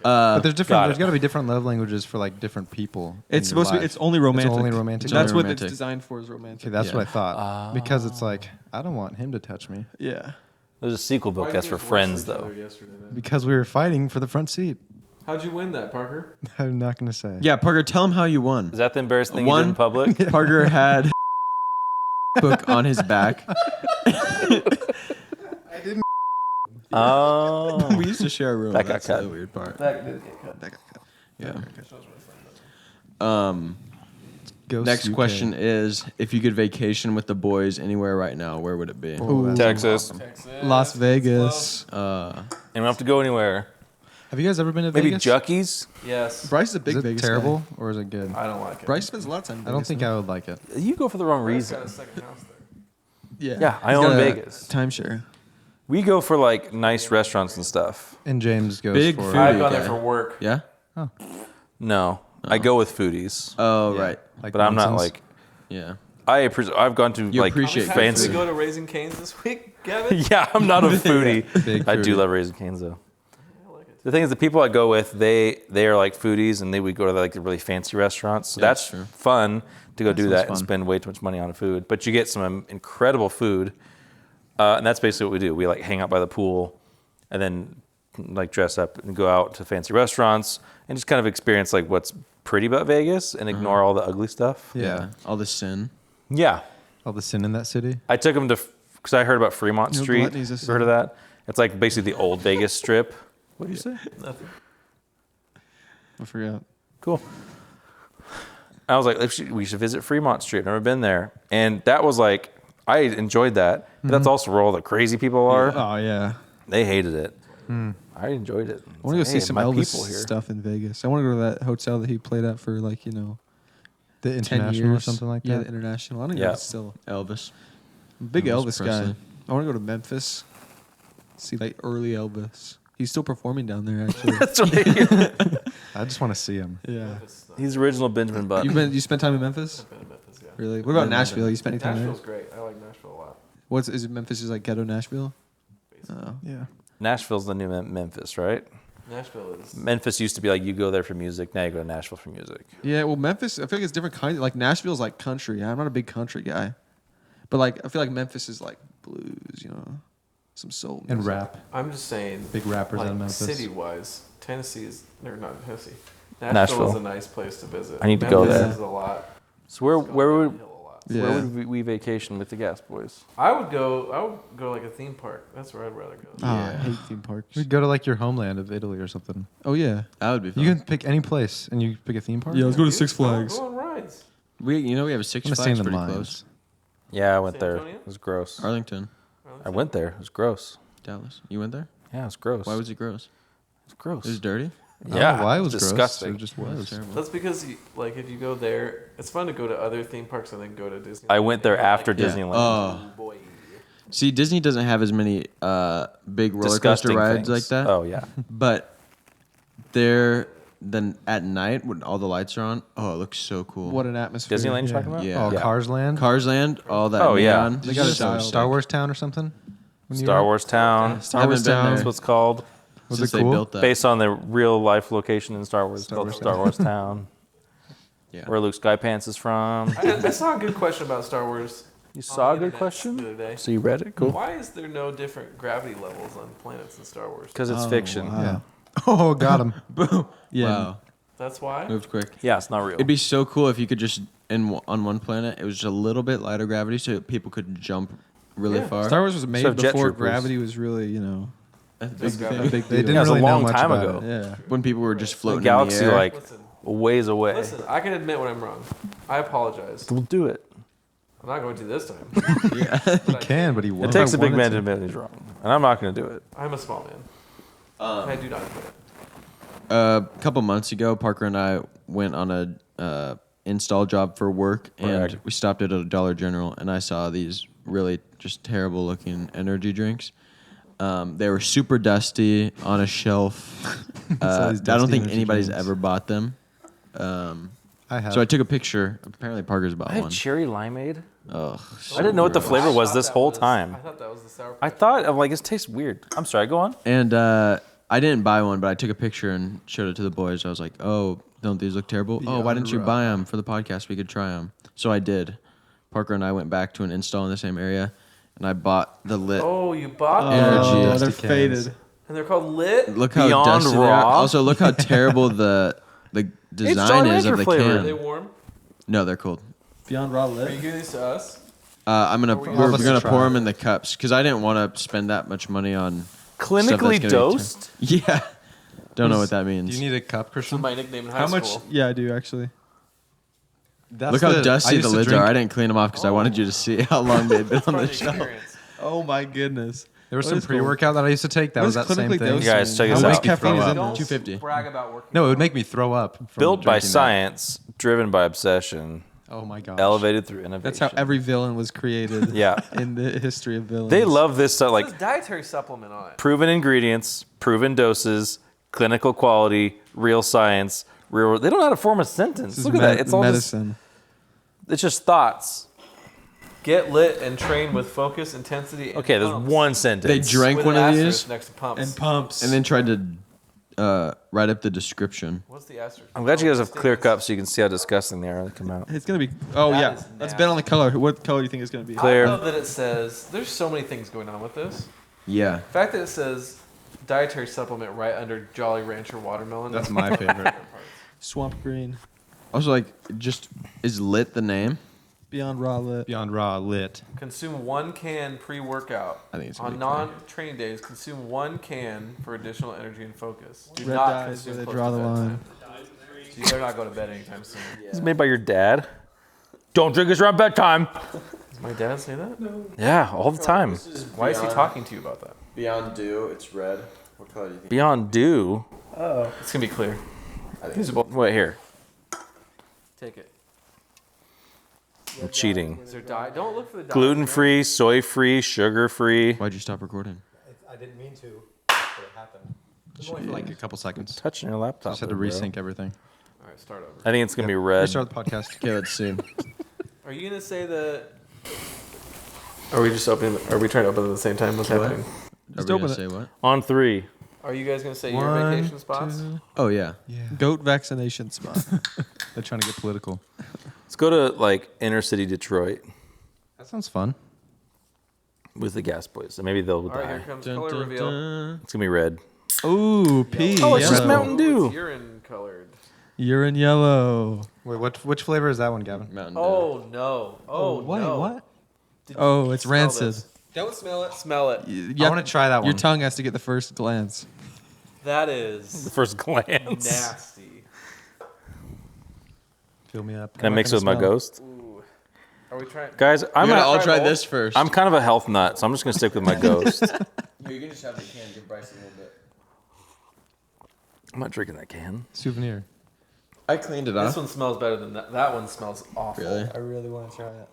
But there's different. Got There's it. got to be different love languages for like different people. in It's your supposed to be. life. It's only romantic. It's only romantic. It's That's only what it's romantic. designed for. Is romantic. Okay, that's Yeah. what I thought. Because it's like I don't want him to touch me. Yeah. There's a sequel book that's for friends though. Because we were fighting for the front seat. How'd you win that, Parker? I'm not gonna say. Yeah, Parker, tell him how you won. Is that the embarrassing thing you did One- in public? Parker had book on his back. Oh. We used to share a room. That got That's cut. the weird part. That did get cut. That got cut. Yeah. Ghost Next UK. question is: if you could vacation with the boys anywhere right now, where would it be? Oh, that's Texas. awesome. Texas. Las Vegas. And we don't have to go anywhere. Have you guys ever been to Maybe Vegas? Juckies? Yes. Bryce is a big Is it Vegas terrible guy. or is it good? I don't like it. Bryce spends a lot of time. In I don't Vegas, think though. I would like it. You go for the wrong Bryce got reason. a second house there. Yeah. Yeah, I He's own got a Vegas. Timeshare. We go for like nice restaurants and stuff. And James goes Big for food. I've gone there guy. for work. Yeah. No, I go with foodies, Oh Yeah, right. like but I'm not Munson's. like Yeah. I've gone to You like appreciate How many times fancy. did we go to Raising Cane's this week, Gavin? Yeah, I'm not a foodie. Big I do foodie. love Raising Cane's though. The thing is, the people I go with, they are like foodies, and they would go to like the really fancy restaurants. So Yeah, that's that's true. fun to go do sounds that and fun. spend way too much money on food. But you get some incredible food, and that's basically what we do. We like hang out by the pool, and then like dress up and go out to fancy restaurants and just kind of experience like what's pretty about Vegas and ignore all the ugly stuff. Yeah. All the sin. Yeah, All the sin in that city. I took them to because I heard about Fremont No Street. gluttony's a You heard of that? It's like basically the old Vegas Strip. What do you say? Nothing. I forgot. Cool. I was like, we should visit Fremont Street. I've never been there. And that was like, I enjoyed that. But that's also where all the crazy people are. Oh yeah. They hated it. I enjoyed it. I want to go see some my Elvis people here. stuff in Vegas. I want to go to that hotel that he played at for like The 10 international years or something like Yeah, that. the international. I don't know. Yeah. If it's still Elvis. I'm a big Elvis Elvis, guy. Presley. I want to go to Memphis. See like early Elvis. He's still performing down there actually. That's right. I just want to see him. yeah. He's original Benjamin Button. You spent time in Memphis? I've been to Memphis, yeah. Really? What about Nashville? You spent any time there? Nashville's great. I like Nashville a lot. Is it Memphis is like ghetto Nashville? Oh. Yeah. Nashville's the new Memphis, right? Nashville is. Memphis used to be like you go there for music. Now you go to Nashville for music. Yeah, well Memphis, I feel like it's different kind. Like Nashville's like country. I'm not a big country guy. But like I feel like Memphis is like blues, some soul. And music. rap. I'm just saying. Big rappers out like, of Memphis. City-wise, Tennessee is or not Tennessee. Nashville. Nashville is a nice place to visit. I need to go Memphis there. is a lot So where would Downhill a lot. Yeah. where would we vacation with the Gas Boys? I would go like a theme park. That's where I'd rather go. Ah, I hate theme parks. We'd go to like your homeland of Italy or something. Oh yeah. That would be fun. You can pick any place and you pick a theme park. Yeah, let's go to Dude, Six Flags. Go on rides. we have a Six I'm gonna stay in Flags the pretty mines. close. Yeah, I went San there. Antonio? It was gross. Arlington, I went there. It was gross. Dallas. You went there? Yeah, it was gross. Why was it gross? it gross? It was dirty. I don't yeah, know why it was disgusting. Gross. It just That's was. terrible. That's because if you go there, it's fun to go to other theme parks and then go to Disney. I went there after Yeah. Disneyland. Oh, Boy. see, Disney doesn't have as many big roller coaster Disgusting rides things. like that. Oh yeah. But then at night when all the lights are on, oh, it looks so cool. What an atmosphere. Disneyland you're talking about? Yeah. Oh, Yeah. Cars Land. Cars Land, all that Oh, yeah. neon. They got a Style. Star Wars Town or something. when you Star went? Wars Town. Star Wars Haven't been Town. there. That's what it's called. Was Since it they cool? built that. Based on the real life location in Star Wars. It's Star called Wars Star Town. Wars Town. Yeah. Where Luke Skypants is from. I saw a good question about Star Wars. You on saw the a good internet question? the other day. So you read it? Cool. Why is there no different gravity levels on planets in Star Wars? Because it's Oh, fiction. wow. Yeah. Oh, got him. Boom. Yeah. Wow. That's why. Moved quick. Yeah, it's not real. It'd be so cool if you could just on one planet it was just a little bit lighter gravity so people could jump really Yeah. far. Star Wars was made So jet before troopers. gravity was really, A big Just thing. gravity. a big They deal. didn't Yeah, it was a really know long much time about ago. it. Yeah. When people were just the floating galaxy in the air. like Listen, ways away. listen. I can admit when I'm wrong. I apologize. We'll do it. I'm not going to this time. He can, but he won't. It takes a big wanted man to. to admit he's wrong, and I'm not going to do it. I'm a small man. I do not admit it. A couple months ago, Parker and I went on a install job for work, and Brag. we stopped at a Dollar General, and I saw these really just terrible looking energy drinks. They were super dusty on a shelf. these I don't dusty think energy anybody's drinks. ever bought them. I have. So I took a picture. Apparently, Parker's bought I have one. cherry limeade. Ugh, I didn't know what the gross. flavor was thought this that whole was- time. I thought that was the sour. I thought I'm like it tastes weird. I'm sorry. Go on. And I didn't buy one, but I took a picture and showed it to the boys. I was like, "Oh, don't these look terrible? Oh, why didn't you Beyond buy them for the podcast? We could try them." So I did. Parker and I went back to an install in the same area, and I bought the lit. Oh, you bought them, Energy. Oh, Dusty they're cans. faded. and they're called Lit. Look how Beyond dusty they are. Raw. Also, look how terrible the design Jolly is of Rancher the flavor. Are can. they warm? No, they're cold. Beyond raw Are you lit. giving these to us? I'm gonna we we're all gonna try pour it. them in the cups because I didn't want to spend that much money on Clinically gonna be dosed. Yeah, don't know what that means. Do you need a cup, Christian? My nickname in high How much? school. Yeah, I do actually. That's Look how I dusty used the to lids drink- are. I didn't clean them off because I wanted you to see how long they'd been on Part the of the shelf. experience. Oh my goodness. There was What some is called- pre-workout that I used to take. That What was is that same clinically thing. dosed? You guys, check How this much out. caffeine is Throw in up. there? 250. Brag about working. No, it out. would make me throw up. from Built by drinking that. science, driven by obsession, Oh my gosh. elevated through innovation. That's how every villain was created. Yeah. In the history of villains. They love this stuff. It Like says dietary supplement on it. proven ingredients, proven doses, clinical quality, real science, real. They don't know how to form a sentence. This is Look at that. It's all medicine. It's just thoughts. Get lit and train with focus, intensity. And Okay, there's pumps. one sentence. They drank With one an of asterisk these next to pumps. And pumps. and then tried to write up the description. What's the asterisk? I'm glad you guys have clear Statements. cups so you can see how disgusting they are when they come out. it's gonna be. Oh That yeah. is Let's bet on the color. What color do you think it's gonna be? Clear. I love that it says. There's so many things going on with this. Yeah. The fact that it says dietary supplement right under Jolly Rancher watermelon. That's my favorite. Swamp green. Also, like, just is lit the name? Beyond raw lit. Beyond raw lit. Consume 1 can pre-workout. I think it's gonna On be clear. non-training days, consume 1 can for additional energy and focus. Do Red not dyes consume where they close draw to the line. bedtime. So you better not go to bed anytime soon. It's made by your dad. Don't drink this around bedtime. Does my dad say that? No. Yeah, all the time. Why is he talking to you about that? Beyond Dew, it's red. What color do you think? Beyond Dew. It's gonna be clear. Wait here. Take it. I'm cheating. Is there diet? Don't look for the diet. Gluten free, soy free, sugar free. Why'd you stop recording? I didn't mean to, but it happened. For like a couple seconds. Touching your laptop. Just had to there, bro. resync everything. All right, start over. I think it's gonna be red. Restart the podcast. Okay, let's see. Are you gonna say that? Are we just opening? Are we trying to open at the same time? What's happening? Are Just we gonna open it. say what? On 3. Are you guys gonna say your One, vacation spots? two. Oh, yeah. Yeah. Goat vaccination spot. They're trying to get political. Let's go to like inner city Detroit That sounds fun. with the Gas Boys. And maybe they'll All right, here die. comes Dun, color dun, reveal. dun. It's gonna be red. Ooh, pee. Oh, it's just yellow. Mountain Dew. It's urine colored. Urine yellow. Wait, which flavor is that one, Gavin? Mountain Dew. Oh no! Oh no! What? Did Oh, you it's smell rancid. this? Don't smell it. Smell it. I want to try that one. Your tongue has to get the first glance. That is The first glance. nasty. Fill me up. Can I mix it with my ghost? Ooh. Are we trying? Guys, I'm I'll gonna, try both? this first. I'm kind of a health nut, so I'm just gonna stick with my ghost. You can just have the can. Give Bryce a little bit. I'm not drinking that can. Souvenir. I cleaned it This off. one smells better than that. That one smells awful. Really? I really want to try it.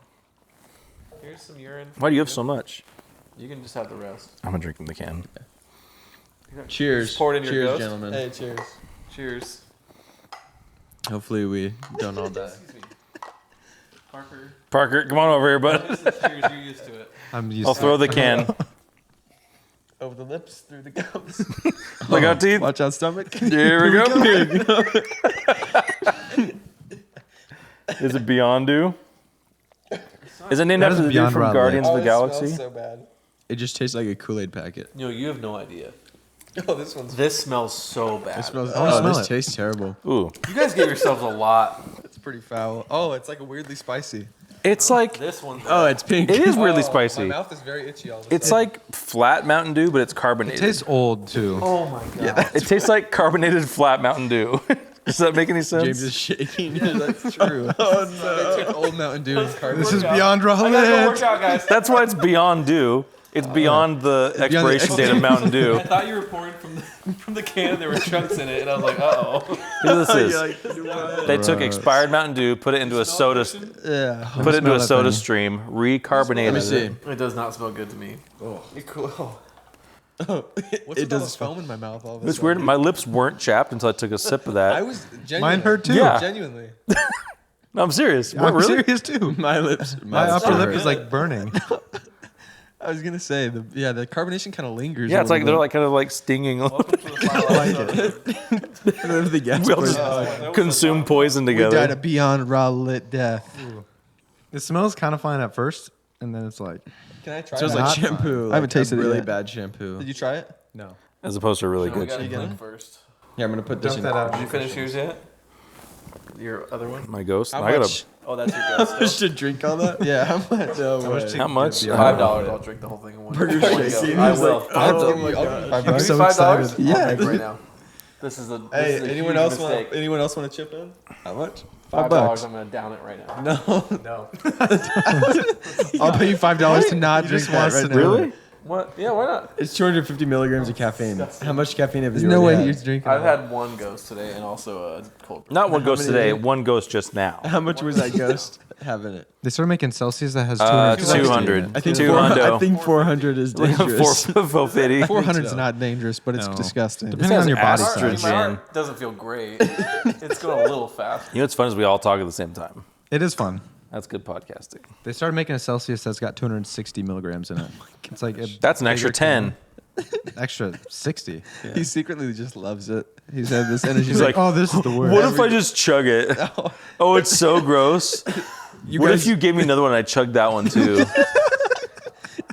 Here's some urine. Why do you have so much? You can just have the rest. I'm gonna drink from the can. Cheers. Just pour it in your Cheers, ghost? gentlemen. Hey, cheers. Cheers. Hopefully we don't all die. Excuse me. Parker. Parker, come on over here, bud. This is cheers. You're used to it. I'm used I'll to throw it. the can. Over the lips, through the gums. Look out, teeth. Watch out, stomach. Here we go. Is it Beyond Dew? Is it named That after is the dude Beyond from Raw Guardians of the it Galaxy? smells so bad. It just tastes like a Kool-Aid packet. No, you have no idea. Oh, this one's. This smells so bad. It smells. I wanna Oh, smell this it. tastes terrible. Ooh, You guys give yourselves a lot. It's pretty foul. Oh, it's like a weirdly spicy. it's like This one. Oh, it's pink. it is weirdly My spicy. mouth is very itchy all of a It's sudden. like flat Mountain Dew, but it's It carbonated. tastes old too. Oh my god. It tastes like carbonated flat Mountain Dew. Does that make any sense? James is shaking. Yeah, that's true. Oh no! They took old Mountain Dew and carbonated. This is Workout. beyond I gotta go relevant. work out, guys. That's why it's Beyond Dew. It's beyond the expiration date of Mountain Dew. I thought you were pouring from the can. There were chunks in it, and I was like, uh oh. Here's what this is. They took expired Mountain Dew, put it into a soda, Yeah. put it into Smell a that soda thing. stream, recarbonated Let me see. it. It does not smell good to me. Oh, it's cool. What's It with all the does foam in my mouth all of a It's sudden? weird. My lips weren't chapped until I took a sip of I that. was genuinely. Mine hurt too. Yeah. Genuinely. No, I'm serious. What, I'm really? serious too. My lips. My lips upper lip hurt. is like burning. I was gonna say the carbonation kind of lingers. Yeah, a it's like little they're bit. like kind of like stinging. Welcome to the final episode. The gas We all poison. just consume poison We died together. a beyond raw lit death. It smells kind of fine at first, and then it's like Can I try? It smells that? like Not shampoo. I haven't like a tasted it really yet. bad shampoo. Did you try it? no. As opposed to a really No, we good. gotta You get drink it? first. Yeah, I'm gonna put this Dump in. that out. Did you finish yours yet? Your other one? My ghost. How I gotta. much? Oh, that's your ghost. Just to drink all that? Yeah, how much? No How much way. chicken How much? dip do you $5. have? I'll drink the whole thing in one. Burger one go. shaking. I He's will. like, I will. oh my God. I'm Give so me $5. excited. I'll Yeah. drink right now. This is a. This Hey, is a anyone huge else want? mistake. Anyone else want to chip in? How much? $5. I'm gonna down it right now. No, No. I'll pay you $5 to not drink that wants right to now. know. Really? What? Yeah, why not? It's 250 milligrams of caffeine. How much caffeine have There's you no way already you're had? drinking. I've that. had one ghost today and also a cold brew. Not one ghost many today. is it? One ghost just now. How much was that ghost having it? They started making Celsius that has 260 200. in it. I think 200. I think 400 is dangerous. 450. 400 is so. not dangerous, but it's No. disgusting. Depending on your body My size. heart doesn't feel great. It's going a little fast. You know what's fun is we all talk at the same time. It is fun. That's good podcasting. They started making a Celsius that's got 260 milligrams in it. It's like a That's an extra 10. extra 60. He secretly just loves it. He's had this energy. He's like, oh, this is the worst. What if I just chug it? Oh, it's so gross. What if you gave me another one and I chugged that one too?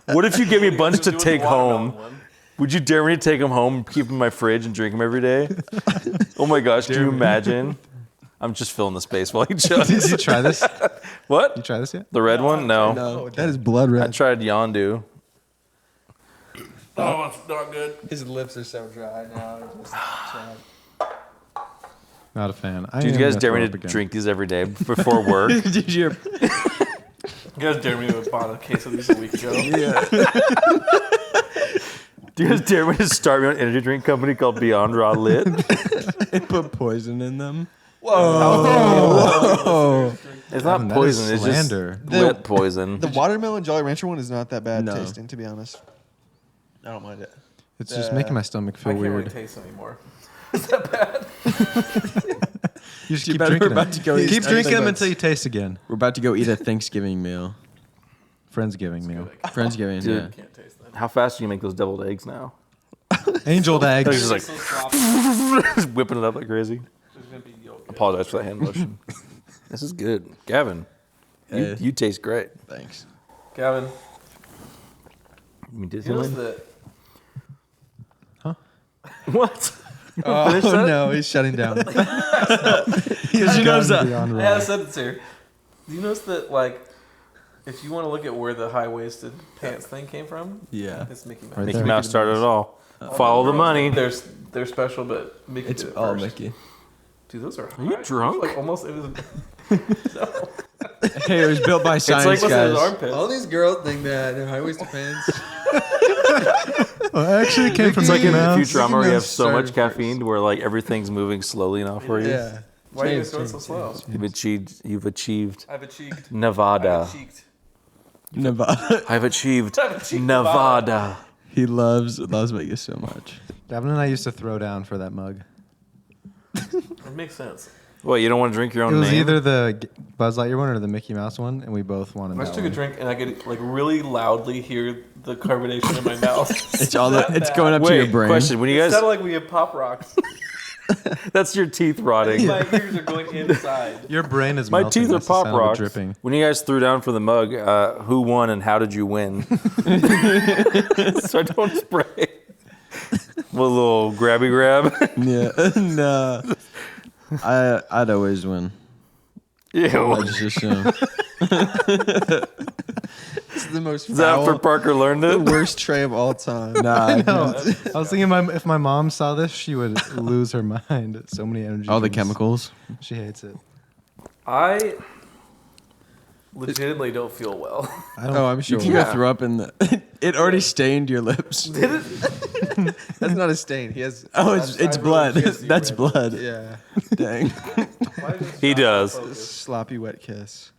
What if you gave me a bunch to Doing the take watermelon home? one. Would you dare me to take them home, keep them in my fridge, and drink them every day? Oh my gosh, can you imagine? I'm just filling the space while he Did chugs. you try this? You What? try this yet? The red one? No. oh, that is blood I red. tried Yondu. Oh, it's not good. His lips are so dry now. Not a fan. I Do you am guys gonna dare throw me up to again. drink these every day before work? Did you? You guys dare me to have bought a case of these a week ago. Do you guys dare me to start my own energy drink company called Beyond Raw Lit? Put poison in them. It's not That is poison. It's just slander. lit poison. The watermelon Jolly Rancher one is not that bad No. tasting, to be honest. I don't mind it. It's just making my stomach I feel can't really weird. taste anymore. You just keep better- drinking we're them. about to go Keep eat drinking them Starbucks. until you taste again. We're about to go eat a Thanksgiving meal. Friendsgiving meal. Friendsgiving, Dude. yeah. Can't taste that. How fast do you make those deviled eggs now? Angel It's eggs. just like So sloppy. just whipping it up like crazy. There's gonna be yolk. Apologize for that hand motion. This is good, Gavin. Hey. You taste great. Thanks. Gavin, You mean who knows Disneyland? that? What? Oh no, he's shutting down. He's you notice that? beyond I had a Rock. sentence here. Do you notice that, like, if you want to look at where the high-waisted pants thing came from, Yeah. it's Mickey Mouse. Right Mickey there. Mouse started it all. Follow the money. They're special, but Mickey It's did it all first. Mickey. Dude, those are. you high. drunk? Like almost. It was. No. Hey, it was built by science, like Listen to his guys. armpits. All these girls think that they're high-waisted pants. Well, it actually came from It's like Mickey in Mouse. Futurama where you have Mouse so much started caffeine where like everything's moving slowly now for you. Yeah. Why are you James, guys going so James, slow? You've achieved I've achieved. Nevada. I've cheeked. Nevada. I've achieved I've achieved Nevada. He loves Mickey so much. Davin and I used to throw down for that mug. It makes sense. What, you don't want to drink your It own was name? either the Buzz Lightyear one or the Mickey Mouse one, and we both wanted I that just took a one. drink and I could like really loudly hear the carbonation in my mouth. It's all the, it's going up to Wait, your brain. question. When you It guys, sounded like we have pop rocks. that's your teeth rotting. My ears are going inside. Your brain is My melting. teeth are That's the pop sound of it rocks. dripping. When you guys threw down for the mug, who won and how did you win? So I don't spray. A little grabby grab. Yeah. No. I'd always win. I Ew. just assume. This is the most Is that foul, after Parker learned the it? worst tray of all time. Nah. No, I was thinking if my mom saw this, she would lose her mind. So many energy. All the drinks. chemicals. She hates it. I legitimately don't feel well. I don't. Oh, I'm You sure. can go throw up in the. It already stained your lips. That's not a stain. He has. Oh, it's I really blood. kiss you, That's Brad. blood. Yeah. Dang. Why is this He not does. focused? Sloppy wet kiss.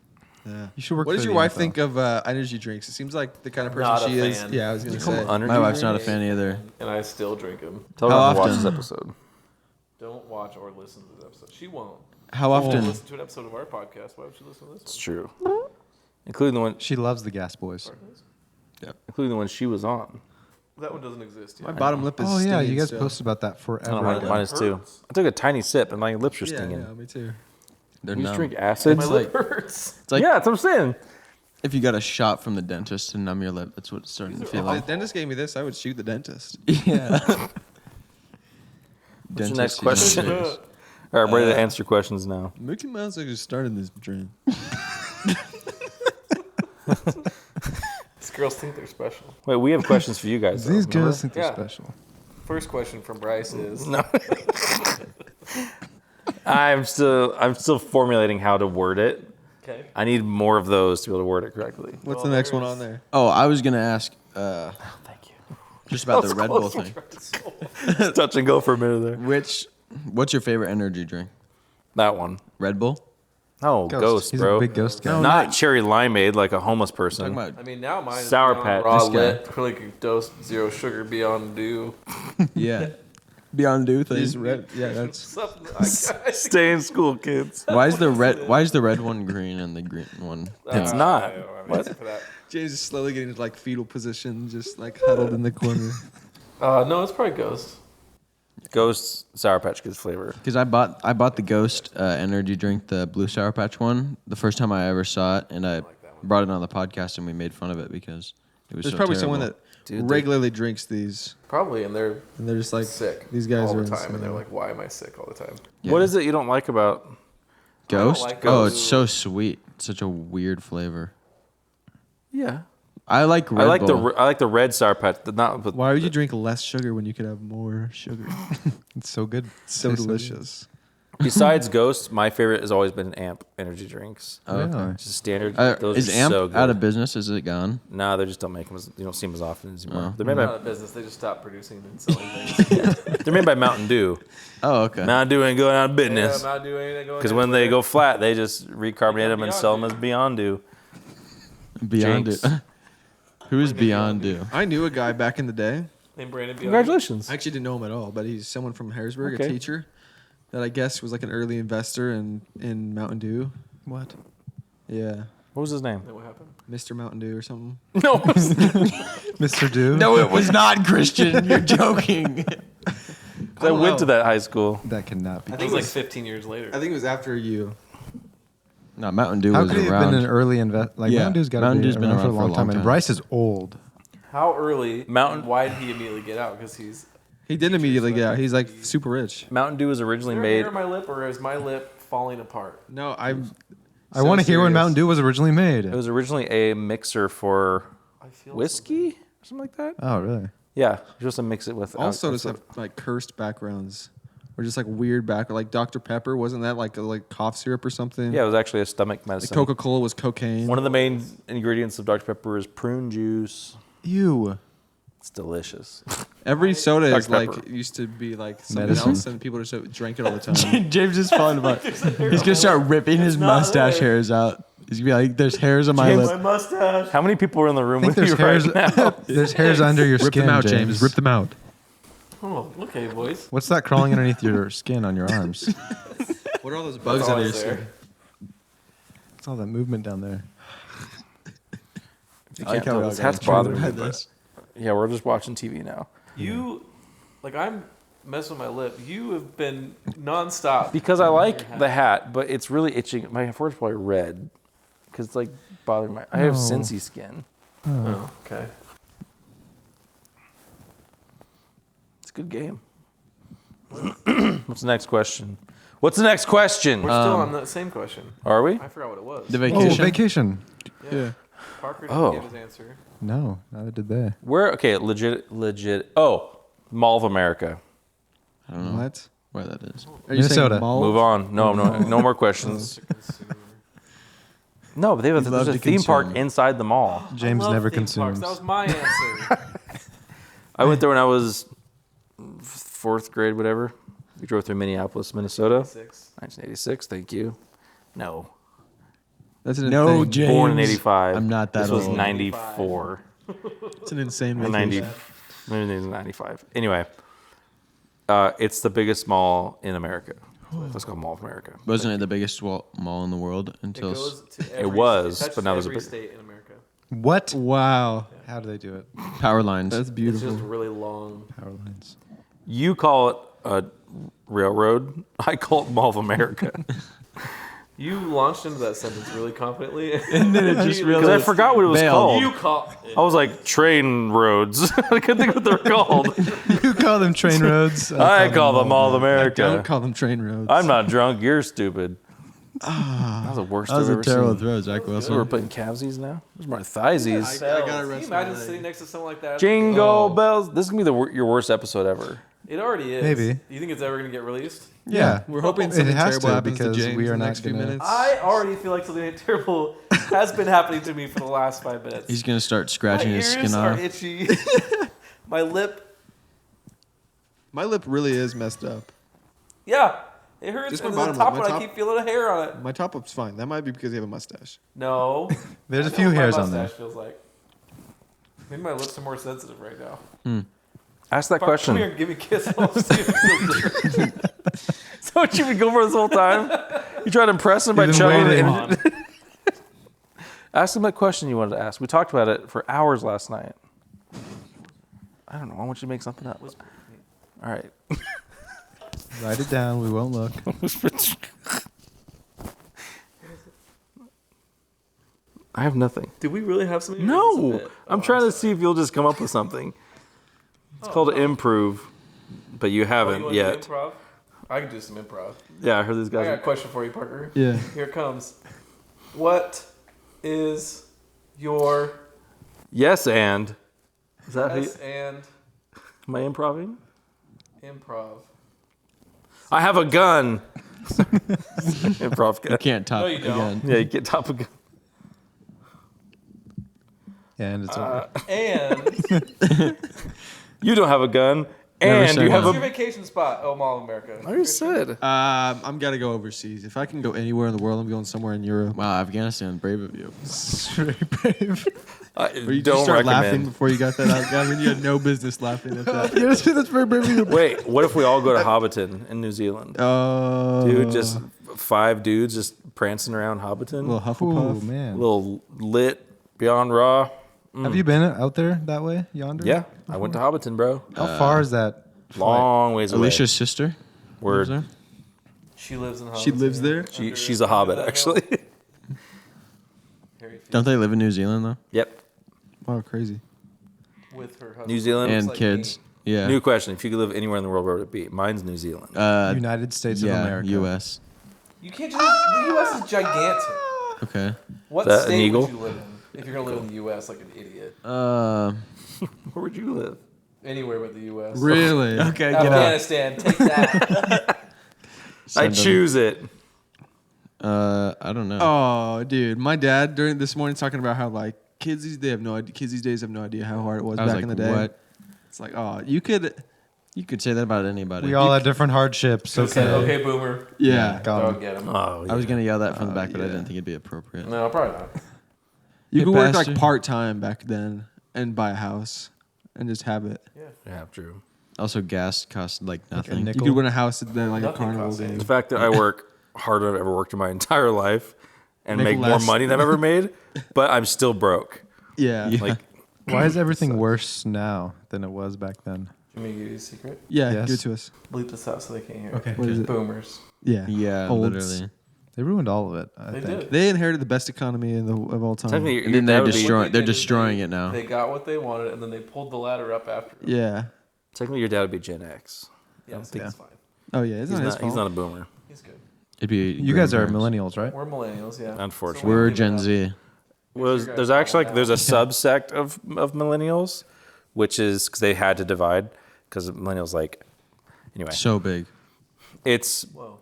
Yeah. You should work. What for does the your wife NFL. think of energy drinks? It seems like the kind of person Not a she is. fan. Yeah, I was gonna say. My wife's not a fan either. And I still drink them. Tell her How not to watch often? this episode. Don't watch or listen to this episode. She won't. How She'll often? listen to an episode of our podcast. Why would she listen to this It's one? true. Including the one She loves the Gas Boys. including the one she was on. That one doesn't exist My yet. bottom lip is. Oh yeah, stinging you guys still. posted about that I forever. don't know, ago. mine is too. hurts. I took a tiny sip and my lips are Yeah, stinging. yeah, me too. They're You just numb. drink acid? My It's lip like- hurts. It's like yeah, that's what I'm saying. if you got a shot from the dentist to numb your lip. That's what it's starting to feel If the like. dentist gave me this, I would shoot the dentist. Yeah. What's your Dentist, next you question? don't All right, I'm ready to answer your questions now. Mickey Mouse actually started this trend. These girls think they're special. Wait, we have questions for you guys. though, These remember? girls think they're Yeah. special. First question from Bryce is: No. I'm still formulating how to word it. Okay. I need more of those to be able to word it correctly. What's Well, the next one there's- on there? Oh, I was gonna ask Thank you. just about the Red Bull thing. Touch and go for a minute there. What's your favorite energy drink? That one. Red Bull? No, Ghost, He's bro. a big Ghost guy. Not cherry limeade like a homeless Talking person. about I mean, now mine is Sour Beyond Patch. raw This guy. lit, like dose zero sugar Beyond Dew. yeah. Beyond Dew thing. These red. Yeah, that's. Something I Stay in school, kids. Why is the red one green and the green one? It's not. I don't have an answer for that. James is slowly getting into like fetal position, just like huddled in the corner. No, it's probably Ghost. Ghost Sour Patch Kids flavor. Because I bought the Ghost energy drink, the blue Sour Patch one, the first time I ever saw it, and I brought it on the podcast and we made fun of it because it was There's so probably terrible. someone that Dude, regularly drinks these, Probably, and they're and they're just like sick. These guys all are the time, insane. and they're like, "Why am I sick all the time?" Yeah. What is it you don't like about? Ghost? like Oh, Ghost. it's so sweet. It's such a weird flavor. Yeah. I like Red I like Bull. I like the red Sour Patch. Not but Why would you drink less sugar when you could have more sugar? It's so good. So Tastes delicious. besides Ghost, my favorite has always been Amp energy drinks. Oh, okay. Really? Just standard. Those Is are Amp so good. out of business? Is it gone? Nah, they just don't make them. You don't see them as often anymore. Oh. They're They're made not a business. They just stopped producing and selling things. by they're made by Mountain Dew. Oh, okay. Mountain Dew ain't going out of Yeah, business I'm not doing anything. because when they go flat, they just recarbonate them and sell them as Beyond Dew. Beyond Jinx. Dew. Who is Beyond Dew? I knew a guy back in the day. named Brandon Beyond. Congratulations. I actually didn't know him at all, but he's someone from Harrisburg, Okay. a teacher that I guess was like an early investor in Mountain Dew. What? Yeah, What was his name? Then what happened? Mr. Mountain Dew or something. No. Mr. Dew? No, it was not Christian. You're joking. I went to that high school. That cannot be. I think it was like 15 years later. I think it was after you. No, Mountain Dew How was could he have around. been an early invest? Like Yeah, Mountain Dew's got to Mountain be Dew's been around for a long time. And time. Bryce is old. How early? Mountain- Why did he immediately get out? Because he's He did immediately. Yeah, he's like super rich. Mountain Dew was Is originally there made. hair on my lip, or is my lip falling apart? No, I'm. I want to hear when Mountain Dew was originally made. It was originally a mixer for I feel whiskey or something like that. Oh, really? Yeah, you're supposed to mix it with. All sodas have like cursed backgrounds, or just like weird background. Like Dr Pepper, wasn't that like cough syrup or something? Yeah, it was actually a stomach Like medicine. Coca Cola was cocaine. One of the main ingredients of Dr Pepper is prune juice. Ew. It's delicious. Every soda is Dr. like Pepper. used to be like something Medicine? else, and people just drank it all the time. James is falling apart. He's gonna start ripping his not mustache there. hairs out. He's gonna be like, "There's hairs on my James, lip." mustache. How many people are in the room I think with you there's hairs. right now? There's hairs under your skin, James. them out. Oh, okay, boys. What's that crawling underneath your skin on your arms? What are all those bugs That's under your always there. skin? It's all that movement down there. I like how his hat's bothering me. But yeah, we're just watching TV now. You, like, I'm messing with my lip. You have been nonstop. Because I like the hat, but it's really itching. My forehead's probably red. Because it's like bothering my. I have Oh. Cincy skin. Oh, okay. It's a good game. What's the next question? What's the next question? We're still on the same question. Are we? I forgot what it was. The Oh, vacation. vacation. Yeah. Parker didn't Oh. give his answer. No, neither did they. Where? Okay, legit. Oh, Mall of America. I don't know What? where that is. Are you saying Minnesota. malt? Move on. No more questions. No, but love there's a to theme park consume. inside the mall. James I love never theme parks. consumes. That was my answer. I went there when I was 4th grade, whatever. We drove through Minneapolis, Minnesota, 6. 1986. Thank you. No, That's an No, insane. James. born in '85. I'm not that This was old. 94. It's an insane Or vacation. 90. Maybe it was 95. Anyway, it's the biggest mall in America. Let's go Mall of America. Wasn't it the biggest mall in the world It until? goes to every was, state. It touches but now there's a every big- state in America. What? Wow, How do they do it? Power lines. that's It's beautiful. just really long. Power lines. You call it a railroad. I call it Mall of America. You launched into that sentence really confidently. and then it just really. Because I forgot what it was Bailed. called. You call I was like, train roads. I couldn't think what they were called. You call them train roads. I call them Mall of America. Don't call them train roads. I'm not drunk. You're stupid. That was the worst That was I've a ever terrible seen. throw, Zach So we're Wilson. putting calvesies now? There's more thighsies. I gotta Can you rest my imagine leg. sitting next to someone like that? Jingle bells. This is going to be your worst episode ever. It already is. Maybe. You think it's ever going to get released? Yeah. We're hoping It something has terrible to, happens to because James we are in the not next few gonna- minutes. I already feel like something terrible has been happening to me for the last 5 minutes. He's gonna start My scratching his ears skin are off. itchy. My lip, My lip really is messed up. yeah, it hurts. Just my And then the bottom top lip. one, My I top- keep feeling a hair on it. My top up's fine. That might be because you have a mustache. No. There's I a know few what my hairs on there. mustache feels like. Maybe my lips are more sensitive right now. Ask that Fuck, question. Come here and give me a kiss. I'll see if it feels different. Is that what you've been going for this whole time? You tried to impress him by You've been chugging waiting. it. Ask him that question you wanted to ask. We talked about it for hours last night. I don't know. I want you to make something up. All right. Write it down. We won't look. I have nothing. Do we really have something? or is this a No. bit? I'm trying to see if you'll just come up with something. It's called improve, but you Oh, you haven't wanna do yet. improv? I can do some improv. Yeah, I heard these I got a guys. question for you, Parker. Yeah. Here it comes. What is your Yes, and. Is that how you, S and am I improving? improv? I have a gun. Improv You gun. can't top No, you don't. again. Yeah, you get top of gun. Yeah, and it's over. And You don't have a gun, Never and said you have what's a. your vacation spot? Oh, Mall of America. I already said. I'm gotta go overseas. If I can go anywhere in the world, I'm going somewhere in Europe. Wow, Afghanistan, brave of you. Straight brave. I Or you don't just start laughing recommend. before you got that out, Gavin. You had no business laughing at that. That's very brave of you. Wait, what if we all go to Hobbiton in New Zealand? Oh, Dude, just 5 dudes just prancing around Hobbiton. little Oh Hufflepuff. man. Little lit, beyond raw. Have you been out there that way, yonder? Yeah, I went to Hobbiton, bro. How far is that? Long ways away. Alicia's sister. Word. lives there? She lives in. She lives there. She's a hobbit, actually. Don't they live in New Zealand though? Yep. Wow, crazy. With her husband. New Zealand. And like kids. me. Yeah. New question: if you could live anywhere in the world, where would it be? Mine's New Zealand. United States of yeah, America. U.S. You can't just. The U.S. is gigantic. Okay. What Is that an state eagle? would you live in if you're gonna live in the U.S. like an idiot? Where would you live? Anywhere but the U.S. Really? Okay, Afghanistan, take that. I choose it. I don't know. Oh, dude, my dad during this morning talking about how like kids these days have no idea. Kids these days have no idea how hard it was I was back like, in the day. what? It's like, oh, you could, You could say that about anybody. We all had different hardships. Just said, Okay. okay, boomer. yeah. Got Go him. get him. Oh, yeah. I was gonna yell that from the back, but I yeah. didn't think it'd be appropriate. No, probably not. You Hey, could work Pastor. like part time back then and buy a house and just have it. Yeah, true. Also, gas cost like a nothing. nickel. You could win a house at like a Nothing carnival costs game. The fact that I work harder than I've ever worked in my entire life and Make make more less. money than I've ever made, but I'm still broke. Yeah. Yeah. Like, Why is everything worse now than it was back then? Let me give you a secret. Yeah. Yes. Give it to us. Bleep this out so they can't hear. Okay. What is it? Boomers. Yeah. Yeah, Olds. literally. They ruined all of it. I They think. did. They inherited the best economy of all time. technically, And then that they're would be- destroying. They're What they did is destroying it now. They got what they wanted, and then they pulled the ladder up after. Yeah. technically, your dad would be Gen X. Yeah, so he's fine. Oh yeah. It's He's not his not, fault. he's not a boomer. He's good. It'd be. You guys are grandparents. millennials, right? We're millennials, yeah. Unfortunately. We're leave it Gen out. Z. There's actually like there's a subsect of millennials, which is because they had to divide because millennials like anyway. So big. It's Whoa,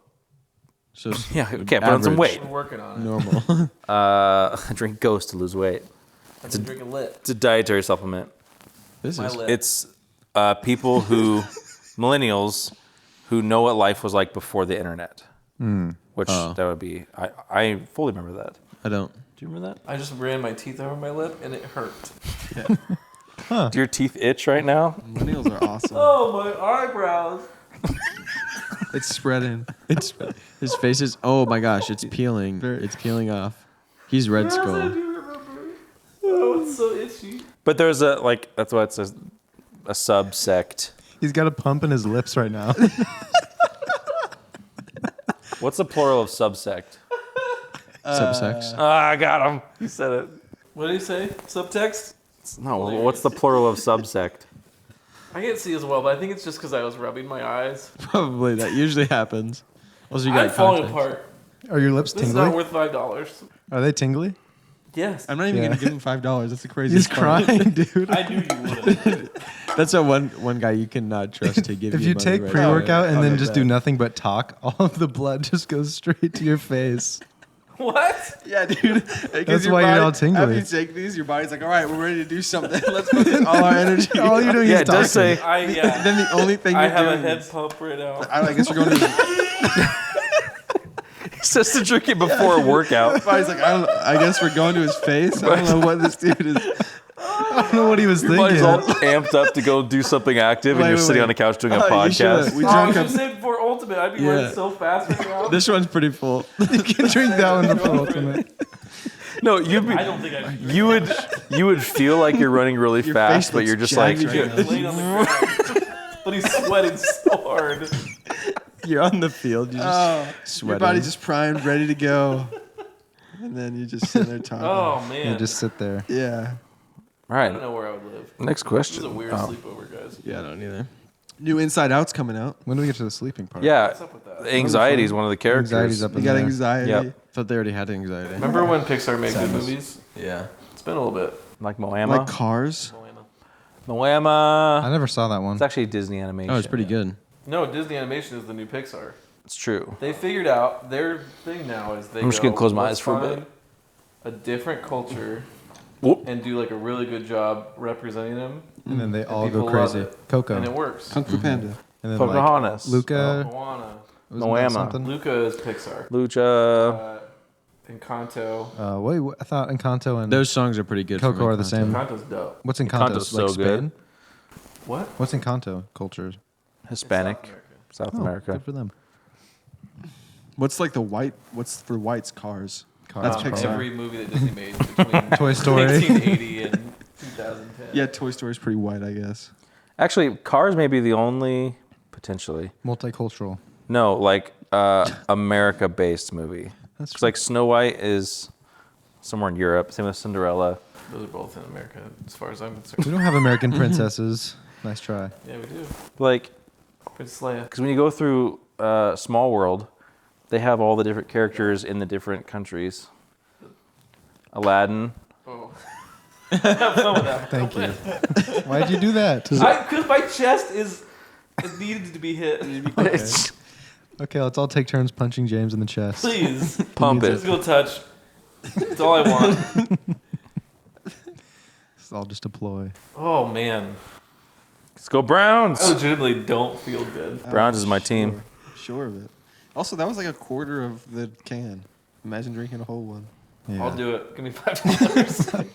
So yeah, okay, put on some average. weight. we're working on it. normal. Drink Ghost to lose weight. I've been drinking lit. It's a dietary supplement. This My is. lit. It's people who millennials who know what life was like before the internet, which Oh. that would be. I fully remember that. I don't. Do you remember that? I just ran my teeth over my lip, and it hurt. Do your teeth itch right now? Millennials are awesome. Oh, my eyebrows. It's spreading. It's his face is. Oh my gosh! It's peeling. It's peeling off. He's Red Yes, I Skull. do remember. Oh, it's so itchy. But there's a like that's why it's a subsect. He's got a pump in his lips right now. What's the plural of subsect? Subsex. Ah, I got him. You said it. What did he say? Subtext? No, what's the plural of subsect? I can't see as well, but I think it's just because I was rubbing my eyes. Probably that usually happens. Also, you I'm got falling context. apart. Are your lips This is not tingly? worth $5. Are they tingly? Yes. I'm not even Yeah. gonna give him $5. That's the craziest He's part. crying, dude. I knew you would. That's a one guy you cannot trust to give If you you money take right pre-workout and now. then just do nothing but talk, all of the blood just goes straight to your face. What? Yeah, dude. That's why you're all tingly. After you take these, your body's like, all right, we're ready to do something. Let's focus all our energy. All you're doing Yeah, is it talking. does say. Yeah. Then the only thing I you're have a doing head is, pump right now. I guess you're going to. He says to drink it before a workout. Body's like, I guess we're going to his face. I don't know what this dude is. I don't know what he was Your body's thinking. all amped up to go do something active, and Wait, you're wait, sitting wait. on the couch doing a Oh, you should. podcast. We I drunk should up. say before Ultimate. I'd be Yeah. running so fast right now. This one's pretty full. You can drink that one before ultimate. No, you'd be. I don't think I should. You would feel like you're running really Your fast, face but looks you're just like jacked right now. Laying on the ground. But he's sweating so hard. You're on the field. You're just Oh, your sweating. body's just primed, ready to go. And then you just sit there talking. Oh, man. You just sit there. Yeah. all I don't right. know where I would live. Next This question. is a weird sleepover, guys. Yeah, I don't either. New Inside Out's coming out. When do we get to the sleeping part? Yeah, What's up with that? anxiety is one of the characters. Anxiety's up You in got there. anxiety. Yep. Thought they already had anxiety. Remember when Pixar made good movies? Yeah. It's been a little bit. Like Moana. Like Cars. I Moana. never saw that one. It's actually Disney animation. Oh, it's pretty good. No, Disney Animation is the new Pixar. It's true. They figured out their thing now is they I'm just go, gonna close my "Let's eyes for a bit." find a different culture Whoop. and do like a really good job representing them, And then they all people go love crazy. it. Coco. and it works. Kung Fu Panda. And then like Pocahontas. Luca. Moana, wasn't that Moana. something? Luca is Pixar. Lucha. Encanto. Wait, I thought Encanto and Those songs are pretty good. Coco from are the Encanto. same. Encanto's dope. What's Encanto? Encanto's Like so Spain? good. What? What's Encanto culture? Hispanic. South America. South Oh, America. good for them. What's like the white? What's for whites? Cars. Cars. That's Pixar. Every movie that Disney made between Toy Story. 1980 and 2010. Yeah, Toy Story's pretty white, I guess. Actually, Cars may be the only potentially. Multicultural. No, like America-based movie. That's It's like Snow White is somewhere in Europe. Same with Cinderella. Those are both in America, as far as I'm We concerned. don't have American princesses. Nice try. Yeah, we do. Like, Princess Leia. because when you go through Small World, they have all the different characters in the different countries. Aladdin. Oh. Have fun with that. Thank you. Why'd you do that? Because my chest is it needed to be hit. It's- Okay, let's all take turns punching James in the chest. Please. Pump it. Physical touch. That's all I want. It's all just a ploy. Oh man. Let's go Browns. I legitimately don't feel good. Browns is my team. Sure of it. Also, that was like a quarter of the can. Imagine drinking a whole one. Yeah. I'll do it. Give me $5.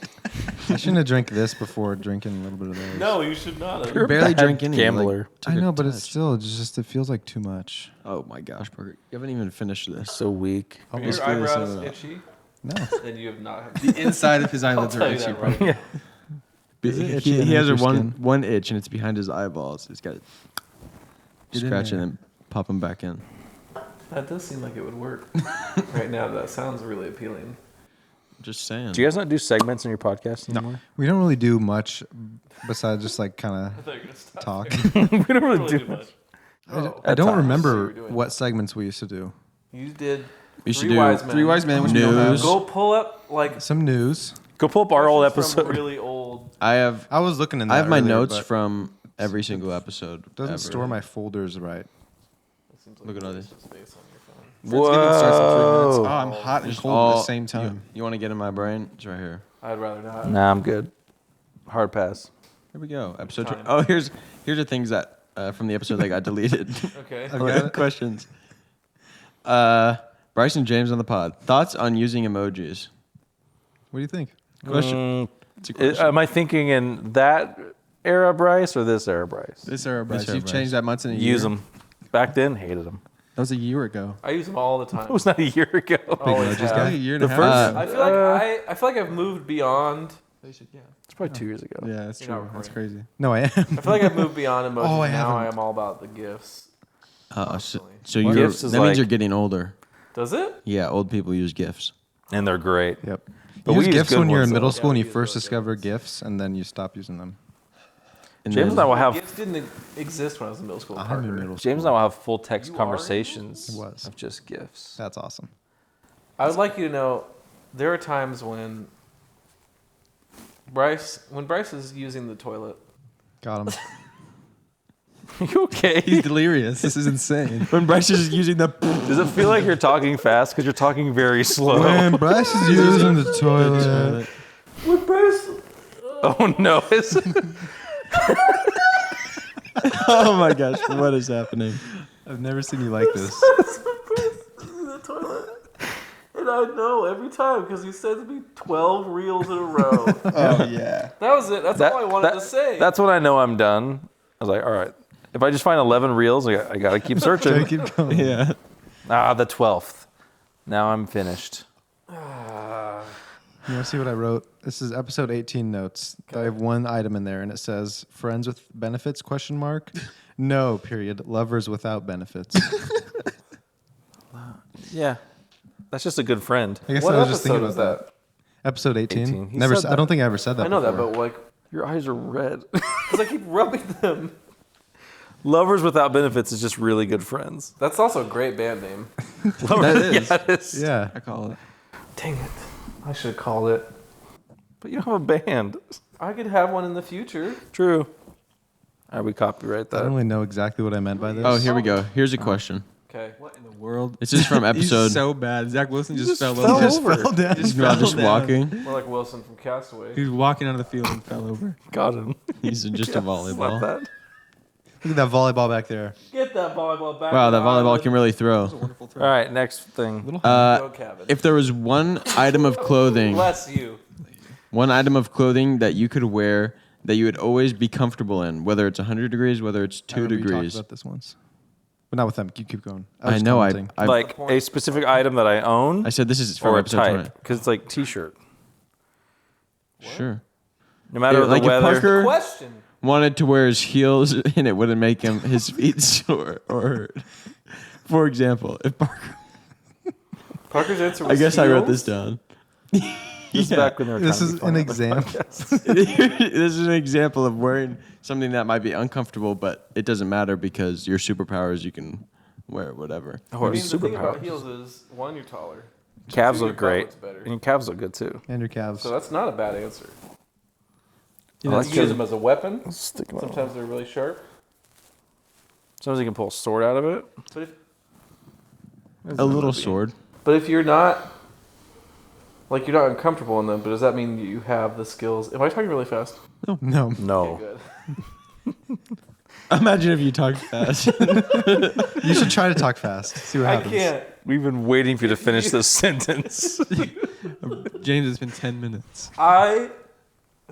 I shouldn't have drank this before drinking a little bit of those. No, you should not have. You barely bad drink any. gambler. Like, took I a know, but touch. it's still just it feels like too much. Oh my gosh, Parker. You haven't even finished this. So weak. Are Almost your feel this eyebrows out. itchy? No. Then you have not had The inside of his I'll eyelids tell are you itchy. that bro. right. Yeah. Is it He, itchy he underneath has your one skin? one itch and it's behind his eyeballs. He's got to Get in scratch it there. and pop him back in. That does seem like it would work. Right now, that sounds really appealing. Just saying. Do you guys not do segments in your podcast anymore? We don't really do much besides just like kind I thought you were going to stop. of talk. We don't really Really do too much. Oh, I don't times. remember So you're doing what segments we used to do. you did We should Three do Wise Men. Three Wise Men, which we don't have. News. Go pull up like Some news. Go pull up our old questions from episode. really old. I have I was looking in that I have my earlier, notes but from every single episode. it doesn't ever. store my folders right. It seems like Look at all there's these. some space on your phone. Friendsgiving starts in 3 minutes. Oh, Whoa. I'm hot and Just cold all- at the same time. You want to get in my brain? It's right here. I'd rather not. Nah, I'm good. Hard pass. Here we go. Episode. Time. Oh, here's the things that from the episode that got deleted. Okay. Questions. Bryce and James on the pod. Thoughts on using emojis? What do you think? Question. It's a question. Am I thinking in that era, Bryce, or this era, Bryce? This era, Bryce. era, You've Bryce. changed that months in a year. Use them. Back then, hated them. That was a year ago. I use them all the time. It was not a year ago. Always emojis have. guy? Like a year and The a half. first- I feel like I feel like I've moved beyond. It's probably 2 years ago. yeah, that's You're true. not That's recording. crazy. No, I am. I feel like I've moved beyond emojis. Oh, I now I haven't. am all about the gifts. So you're, Gifts is that means like- you're getting older. Does it? Yeah, old people use GIFs. And they're great. Yep. But You we use use GIFs good when you're ones, in though. middle Yeah, school and we you use first those discover GIFs. GIFs and then you stop using them. And James then- and I will have Gifts didn't exist when I was in middle school. I'm in Parker. middle school. James and I will have full text You are in conversations It was. of just gifs. That's awesome. I would like you to know there are times when Bryce is using the toilet. Got him. You okay? He's delirious. This is insane. when Bryce is using the. Does it feel like you're talking fast? Because you're talking very slow. When Bryce is using the toilet. When Bryce Oh no! Is it? Oh my gosh, what is happening? I've never seen you like this. in the toilet. And I know every time because he sends me 12 reels in a row. Oh yeah. That was it. That's all I wanted to say. That's when I know I'm done. I was like, all right. If I just find 11 reels, I gotta keep searching. Gotta keep going. Yeah. The 12th. Now I'm finished. You want to see what I wrote? This is episode 18 notes. I have one item in there, and it says "friends with benefits?" ? No. Period. Lovers without benefits. Yeah, that's just a good friend. I guess What I was just thinking episode about is that. Episode 18. 18. He Never. said I don't that. think I ever said that. I know that, before. but like, Your eyes are red. because I keep rubbing them. Lovers without benefits is just really good friends. That's also a great band name. That is. Yeah, it is. Yeah. I call it. Dang it. I should have called it. But you don't have a band. I could have one in the future. True. All right, we copyright I don't that. really know exactly what I meant by this. Oh, here we go. Here's a question. Okay. What in the world? This is from episode. He's so bad. Zach Wilson just fell fell over. over. Fell down. Just You're all fell just down. walking. More like Wilson from Castaway. He was walking out of the field and fell over. Got him. He's just a Slap volleyball. that. Look at that volleyball back there. Get that volleyball back. Wow, in that the volleyball island. can really throw. Wonderful throw. All right, next thing. Go, Kevin. If there was one item of clothing, Bless you. one item of clothing that you could wear that you would always be comfortable in, whether it's 100 degrees, whether it's I 2 remember you talked degrees. about this once, but not with them. You keep going. I was know. commenting. I Like a specific item that I own I said this is from or a episode 20. type. Because it's like t-shirt. Sure. No matter Yeah, the like if weather. Parker- Question. Wanted to wear his heels and it wouldn't make him his feet sore or hurt. For example, if Parker, Parker's answer I was guess I wrote this heels? down. This is back when they were This trying to is be fun an on the example. podcast. This is an example of wearing something that might be uncomfortable, but it doesn't matter because your superpower is you can wear whatever. Oh, I mean, the thing about superpower. heels is, one, you're taller. Calves Two, look your butt great. looks better. And your calves look good too. And your calves. So that's not a bad answer. I You like use to- them as a weapon. Let's stick them out. Sometimes they're really sharp. Sometimes you can pull a sword out of it. But A little sword. if you're not, like, you're not uncomfortable in them, but does that mean you have the skills? Am I talking really fast? No. No. Okay, good. Imagine if you talked fast. You should try to talk fast. See what I happens. can't. We've been waiting for you to finish this sentence. James, it's been 10 minutes. I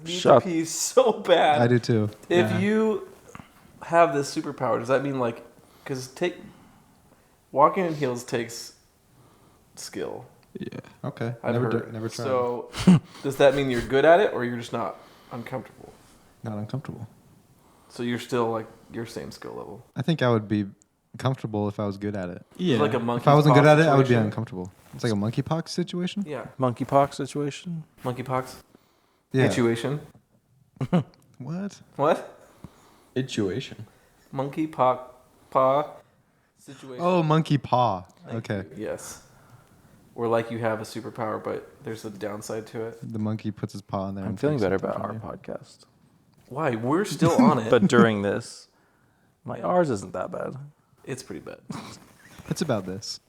need Shut- to pee so bad. I do too. If you have this superpower, does that mean, like, because walking in heels takes skill. Yeah. Okay. I've Never heard. never tried. So, does that mean you're good at it, or you're just not uncomfortable? Not uncomfortable. So you're still like your same skill level. I think I would be comfortable if I was good at it. Yeah. It's like a monkey. If I wasn't good at it, I would be situation. uncomfortable. It's like a monkeypox situation. Yeah, Monkeypox situation. monkeypox Yeah. situation. What? What? Situation. Monkeypox paw situation. Oh, monkey paw. Thank Okay. you. Yes. Or like you have a superpower, but there's a downside to it. The monkey puts his paw in there. I'm and feeling takes better something about from our you. podcast. Why? We're still on it. But during this, I'm like, ours isn't that bad. It's pretty bad. It's about this.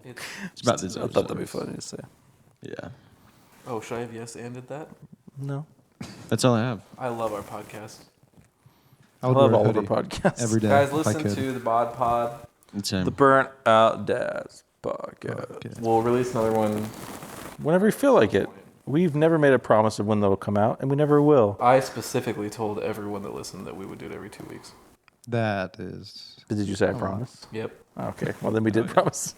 It's, It's about this I episode. thought that'd be funny to say. Yeah. oh, should I have yes anded that? No. That's all I have. I love our podcast. I I would love wear a all of our hoodie podcasts. every day. Guys, if I listen could. to the Bod Pod. It's him. The Burnt Out Dads podcast. Okay. We'll release another one. Whenever we feel like it. We've never made a promise of when they'll come out, and we never will. I specifically told everyone that listened that we would do it every 2 weeks. That is. Did you say I Oh. promise? Yep. Okay. Well, then we did promise.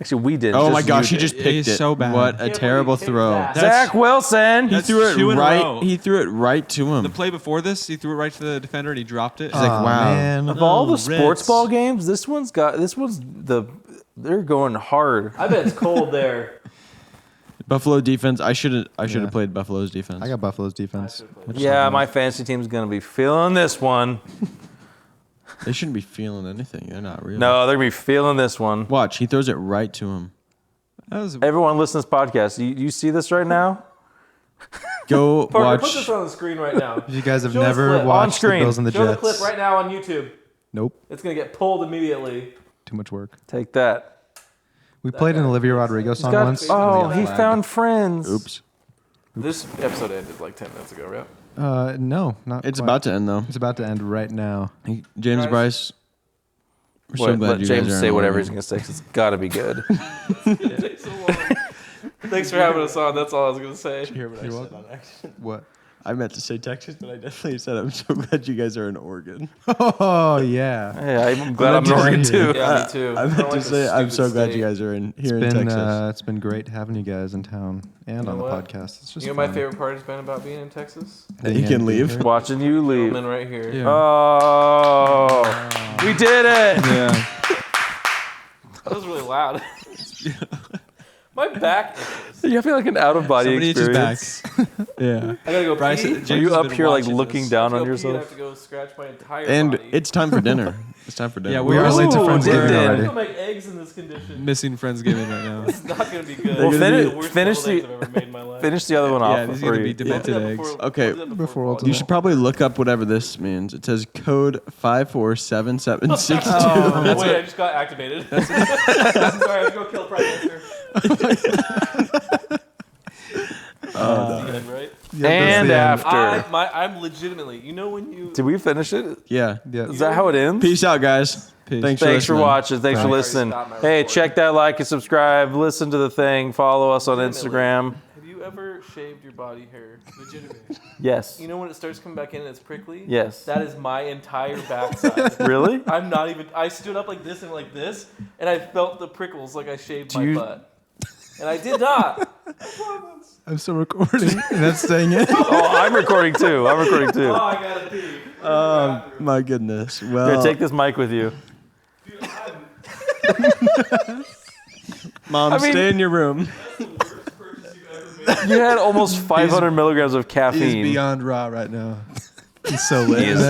Actually, we did. Oh my Just gosh, you he just did. picked He's it. so bad. What a Can't terrible believe he throw. picked that. Zach Wilson. He That's threw it 2 in a right. row. He threw it right to him. The play before this, he threw it right to the defender and he dropped it. He's like, Aw, wow. Man. Of all the Oh, sports Reds. ball games, this one's they're going hard. I bet it's cold there. Buffalo defense. I should have Yeah. played Buffalo's defense. I got Buffalo's defense. Yeah, my fantasy team's gonna be feeling this one. They shouldn't be feeling anything. They're not real. No, they're gonna be feeling this one. Watch. He throws it right to him. That was Everyone listen to this podcast. You see this right now? Go Parker, watch. put this on the screen right now. You guys have Show us never clip. watched the On screen. Bills and the Show the Jets. clip right now on YouTube. Nope. It's going to get pulled immediately. Too much work. Take that. We played an Olivia Rodrigo song Got- once. oh, and we he got found friends. Oops. This episode ended like 10 minutes ago, right? flagged. No, not. It's quite. about to end though. It's about to end right now. James Guys. Bryce. We're so What, glad let you James guys are say in whatever Oregon. he's gonna say. 'Cause it's got to be good. It takes so long. Thanks for having us on. That's all I was going to say. Hear what I You're said welcome. on accident. What? I meant to say Texas, but I definitely said I'm so glad you guys are in Oregon. Oh yeah. Hey, I'm glad I'm Glad in Oregon to too. Yeah, me too. I don't meant like to this say I'm so stupid glad state. you guys are in here It's in been Texas. it's been great having you guys in town and You on know the what? podcast. It's just You know, my fun. favorite part has been about being in Texas? That you can leave. Watching you leave. Gentleman right here. Yeah. Oh, we did it. yeah. That was really loud. My back itches. You feel like an out of body Somebody itches experience. back. Yeah. I gotta go Bryce, pee. James Are you has up been here like watching looking this. down I on have to go pee and I yourself? have to go scratch my entire And body. it's time for dinner. It's time for dinner. Yeah, We are late to Ooh, Friendsgiving did I already. don't make eggs in this condition. Missing Friendsgiving right now. It's not gonna be good. Well, It's finish- the worst finish deviled eggs the- I've ever made in my life. Finish the other one off. Yeah, these are before gonna be you- demented What was that eggs. before- Okay. what was that Before called? Ultimate. You should probably look up whatever this means. It says code 547762. Oh, wait, I just got activated. Sorry, I have to go kill Prime Minister. Right? And that's after. I'm legitimately. You know when you. Did we finish it? Yeah. Yeah. Is that how it ends? Peace out, guys. Peace. Thanks Thanks for listening. watching. Thanks for Bye. listening. Stop my Hey, recording. check that like and subscribe. Listen to the thing. Follow us on Instagram. Have you ever shaved your body hair? Legitimately. Yes. You know when it starts coming back in and it's prickly? Yes. That is my entire backside. Really? I'm not even. I stood up like this and like this, and I felt the prickles like I shaved Do my you- butt. And I did not. I'm still recording, and that's staying in. Oh, I'm recording too. I'm recording Oh, too. I gotta pee. My goodness. Here, Well, take this mic with you. Dude, I'm Mom, I mean- stay in your room. the worst purchase you've ever You had almost 500 milligrams of He's caffeine. beyond raw right now. He's so lit. He is.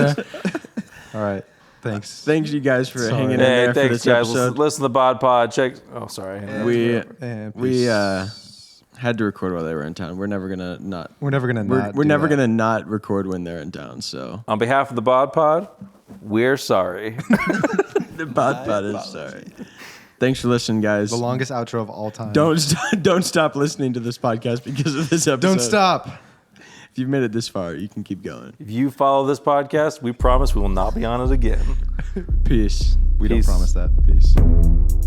All right. Thanks. Thanks you guys for Sorry. hanging in Hey, there for thanks, this guys. episode. Listen to the Bod Pod. Check. Oh, sorry. We And we peace. had to record while they were in town. We're never gonna not. We're never gonna We're, not. we're do never that. gonna not record when they're in town. So On behalf of the Bod Pod, we're sorry. the bot is sorry. Thanks for listening, guys. The longest outro of all time. Don't stop listening to this podcast because of this episode. Don't stop. If you've made it this far, you can keep going. If you follow this podcast, we promise we will not be on it again. Peace. We Peace. don't promise that. Peace.